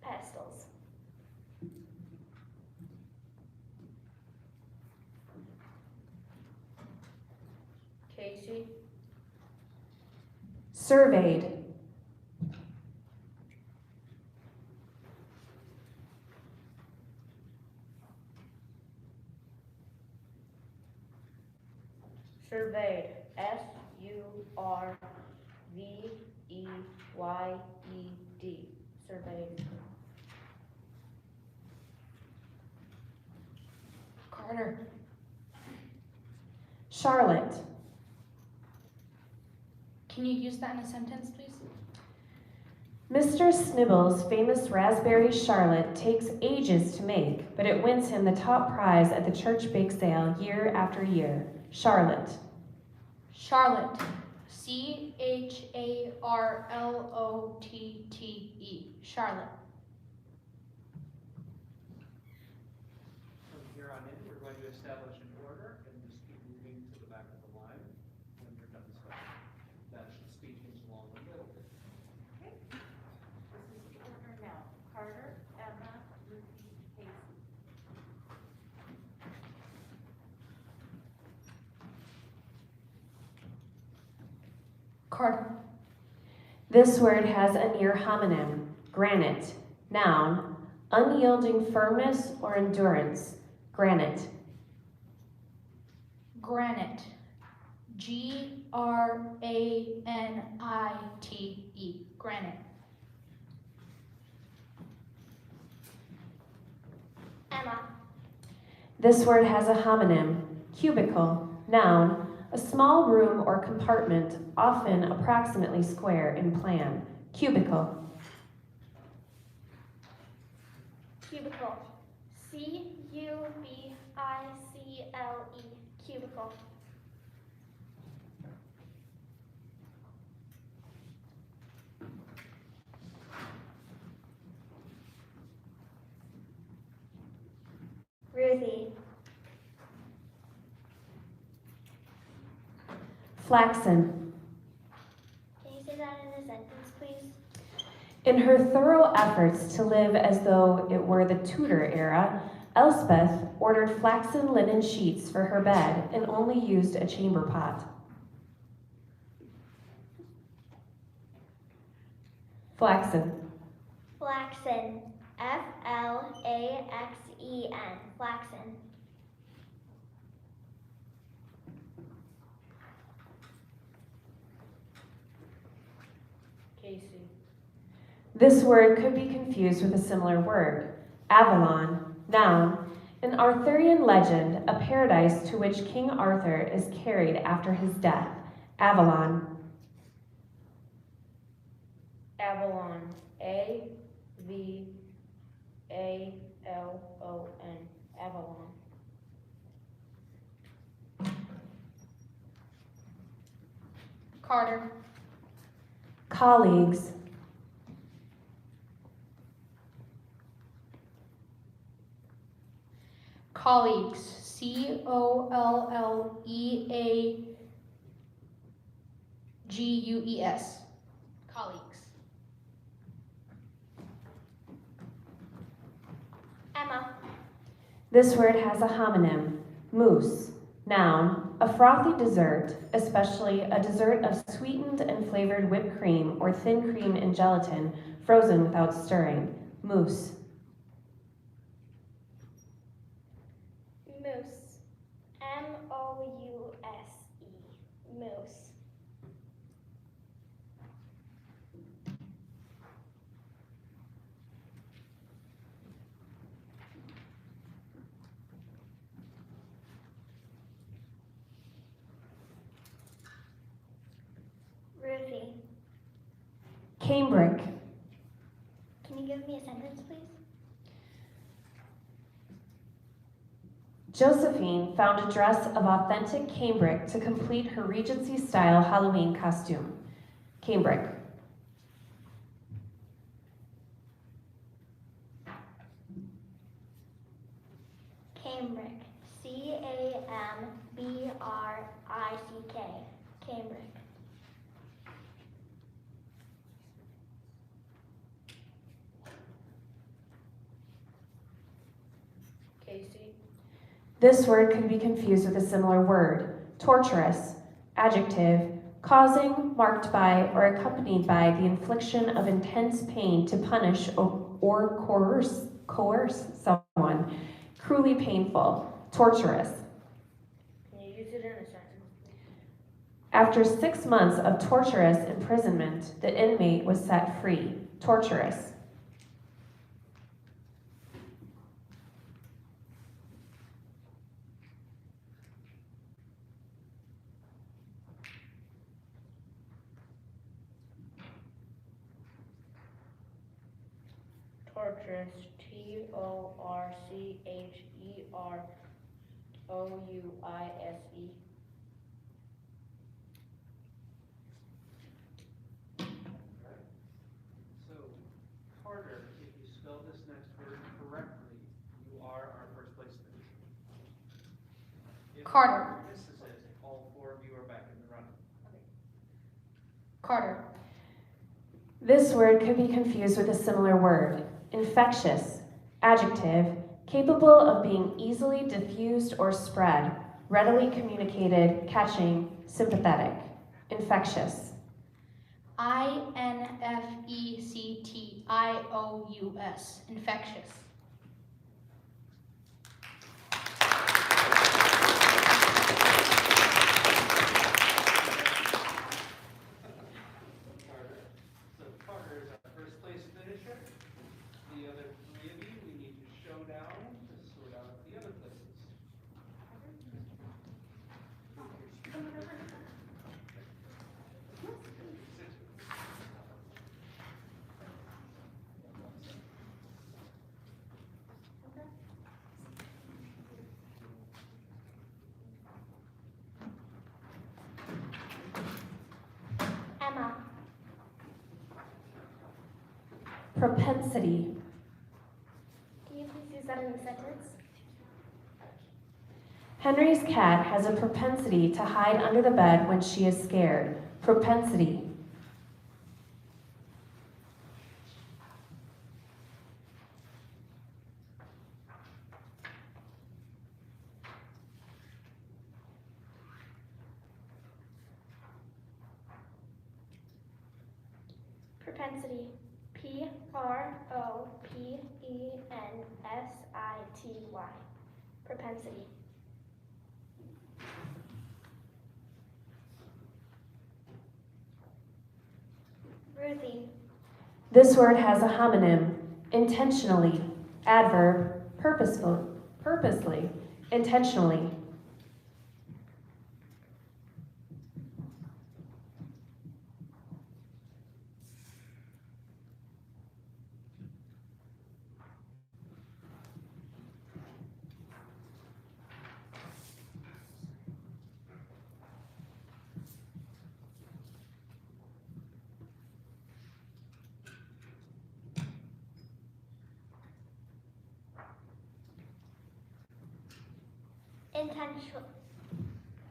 Pedestals. Casey. Surveyed. Surveyed. S-U-R-V-E-Y-E-D. Surveyed. Carter. Charlotte. Can you use that in a sentence, please? Mr. Snibble's famous raspberry Charlotte takes ages to make, but it wins him the top prize at the church bake sale year after year. Charlotte. Charlotte. C-H-A-R-L-O-T-T-E. Charlotte. From here on in, we're going to establish an order and just keep moving to the back of the line when you're done spelling. That should speed things along a little bit. Okay. This is the order now. Carter, Emma, Ruthie, Casey. Carter. This word has a near homonym. Granite. Noun. Unyielding firmness or endurance. Granite. Granite. G-R-A-N-I-T-E. Granite. Emma. This word has a homonym. Cubicle. Noun. A small room or compartment, often approximately square in plan. Cubicle. Cubicle. C-U-B-I-C-L-E. Cubicle. Ruthie. Flaxen. Can you say that in a sentence, please? In her thorough efforts to live as though it were the Tudor era, Elspeth ordered flaxen linen sheets for her bed and only used a chamber pot. Flaxen. Flaxen. F-L-A-X-E-N. Flaxen. Casey. This word could be confused with a similar word. Avalon. Noun. An Arthurian legend, a paradise to which King Arthur is carried after his death. Avalon. Avalon. A-V-A-L-O-N. Avalon. Carter. Colleagues. Colleagues. C-O-L-L-E-A-G-U-E-S. Colleagues. Emma. This word has a homonym. Mousse. Noun. A frothy dessert, especially a dessert of sweetened and flavored whipped cream or thin cream and gelatin, frozen without stirring. Mousse. Moose. M-O-U-S-E. Moose. Cambric. Can you give me a sentence, please? Josephine found a dress of authentic cambric to complete her Regency-style Halloween costume. Cambric. Cambric. C-A-M-B-R-I-C-K. Cambric. Casey. This word can be confused with a similar word. Torturous. Adjective. Causing, marked by, or accompanied by the infliction of intense pain to punish or coerce someone. Cruelly painful. Torturous. Can you use it in a sentence, please? After 6 months of torturous imprisonment, the inmate was set free. Torturous. Torturous. T-O-R-C-H-E-R-O-U-I-S-E. So, Carter, if you spell this next word correctly, you are our first place finisher. If Carter. This is it. All 4 of you are back in the running. Carter. This word could be confused with a similar word. Infectious. Adjective. Capable of being easily diffused or spread. Readily communicated, catching, sympathetic. Infectious. I-N-F-E-C-T-I-O-U-S. Infectious. Carter. So Carter is our first place finisher. The other 3 of you, we need to showdown to sort out the other places. Emma. Propensity. Can you please use that in a sentence? Henry's cat has a propensity to hide under the bed when she is scared. Propensity. Propensity. P-R-O-P-E-N-S-I-T-Y. Propensity. Ruthie. This word has a homonym. Intentionally. Adverb. Purposely. Intentionally.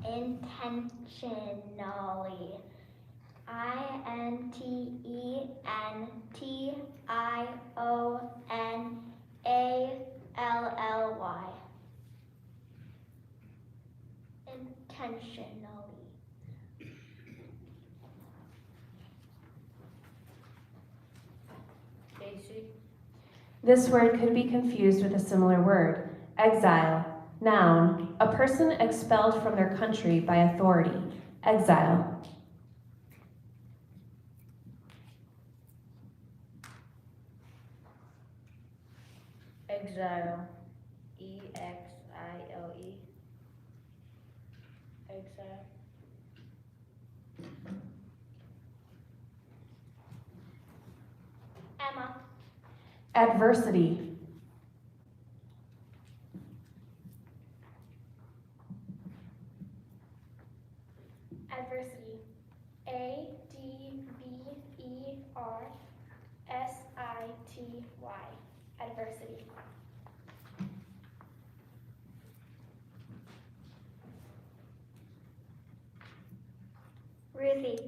Intentionally. I-N-T-E-N-T-I-O-N-A-L-L-Y. Intentionally. Casey. This word could be confused with a similar word. Exile. Noun. A person expelled from their country by authority. Exile. Exile. E-X-I-L-E. Exile. Adversity. Adversity. ADVERSITY. Adversity. Ruthie.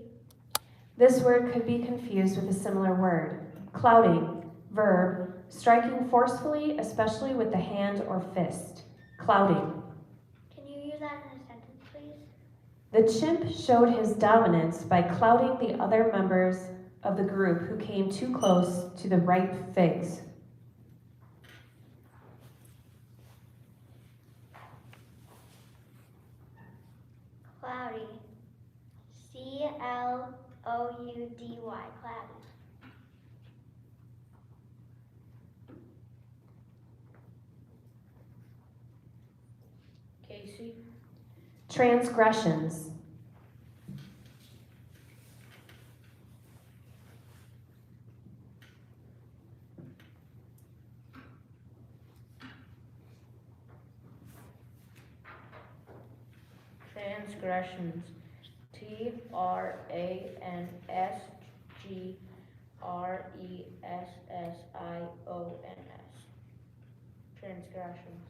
This word could be confused with a similar word. Clouting. Verb. Striking forcefully, especially with the hand or fist. Clouting. Can you use that in a sentence, please? The chimp showed his dominance by clouting the other members of the group who came too close to the ripe figs. Cloudy. CLOUDY. Cloudy. Casey, Transgressions. transgressions. TRANSGRESSIONS. Transgressions.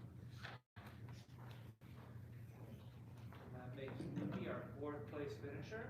That makes Nikki our 4th place finisher.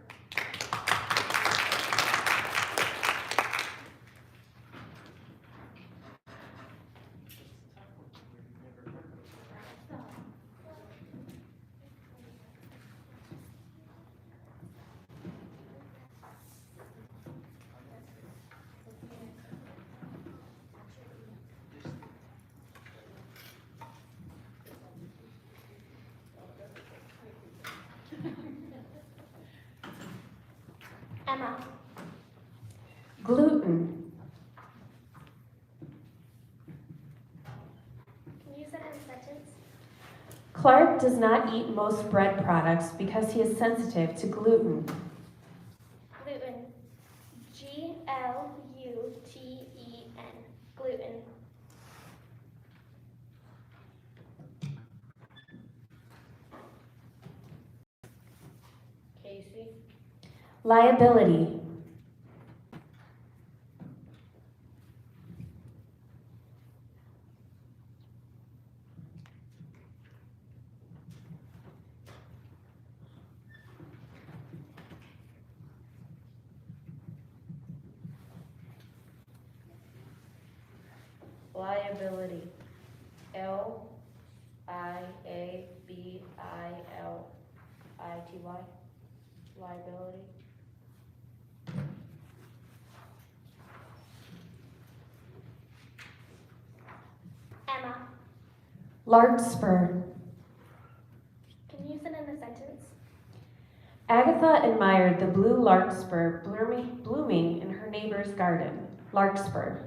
Emma. Gluten. Can you use that in a sentence? Clark does not eat most bread products because he is sensitive to gluten. Gluten. GLUTEN. Gluten. Casey, Liability. liability. LIABILITY. Liability. Emma. Larkspur. Can you use it in a sentence? Agatha admired the blue larkspur blooming in her neighbor's garden. Larkspur.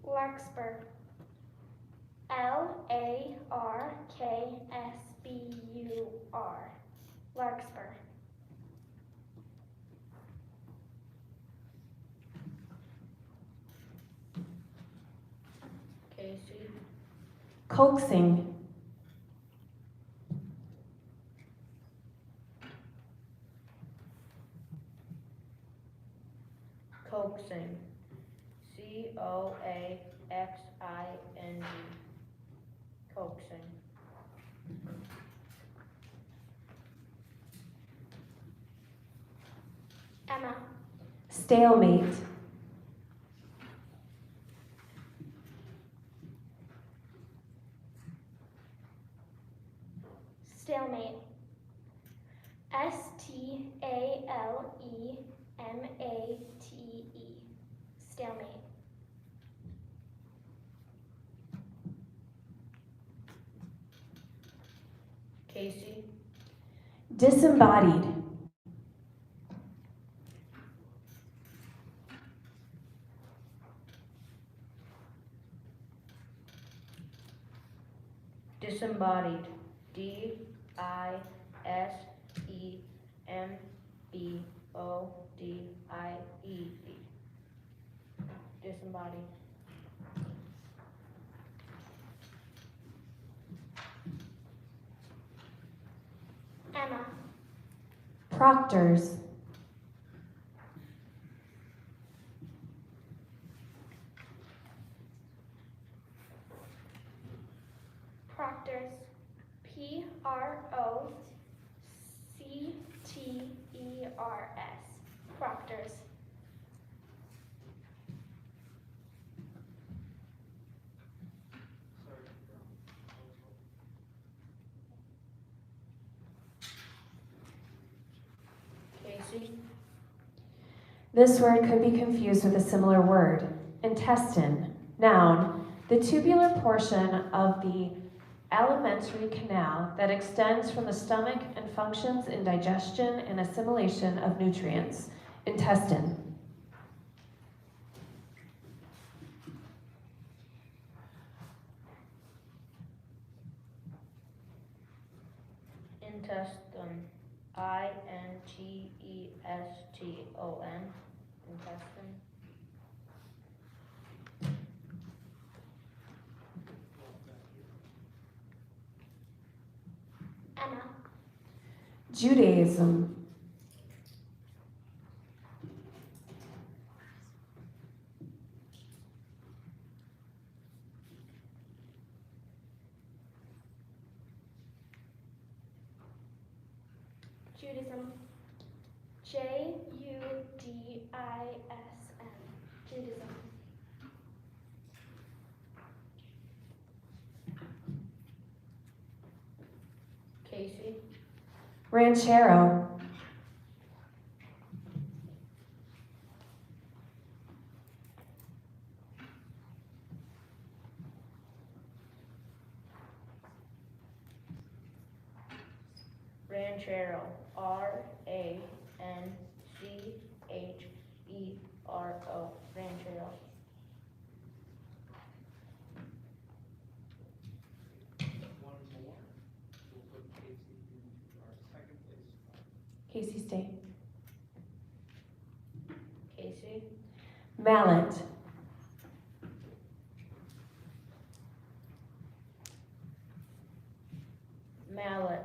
Larkspur. LARKSBUR. Larkspur. Casey, Coaxing. coaxing. COAXING. Coaxing. Emma. Stalemate. Stalemate. STALEMATE. Stalemate. Casey, Disembodied. disembodied. DISEMBODIED. Disembodied. Emma. Proctors. Proctors. Procters. Proctors. Sorry. Casey. This word could be confused with a similar word. Intestine. Noun. The tubular portion of the alimentary canal that extends from the stomach and functions in digestion and assimilation of nutrients. Intestine. Intestine. Ingeston. Intestine. Emma. Judaism. Judaism. Judism. Judaism. Casey. Ranchero. Ranchero. Ranchero. Ranchero. One more. We'll put Casey into our second place spot. Casey, stay. Casey. Mallet. Mallet.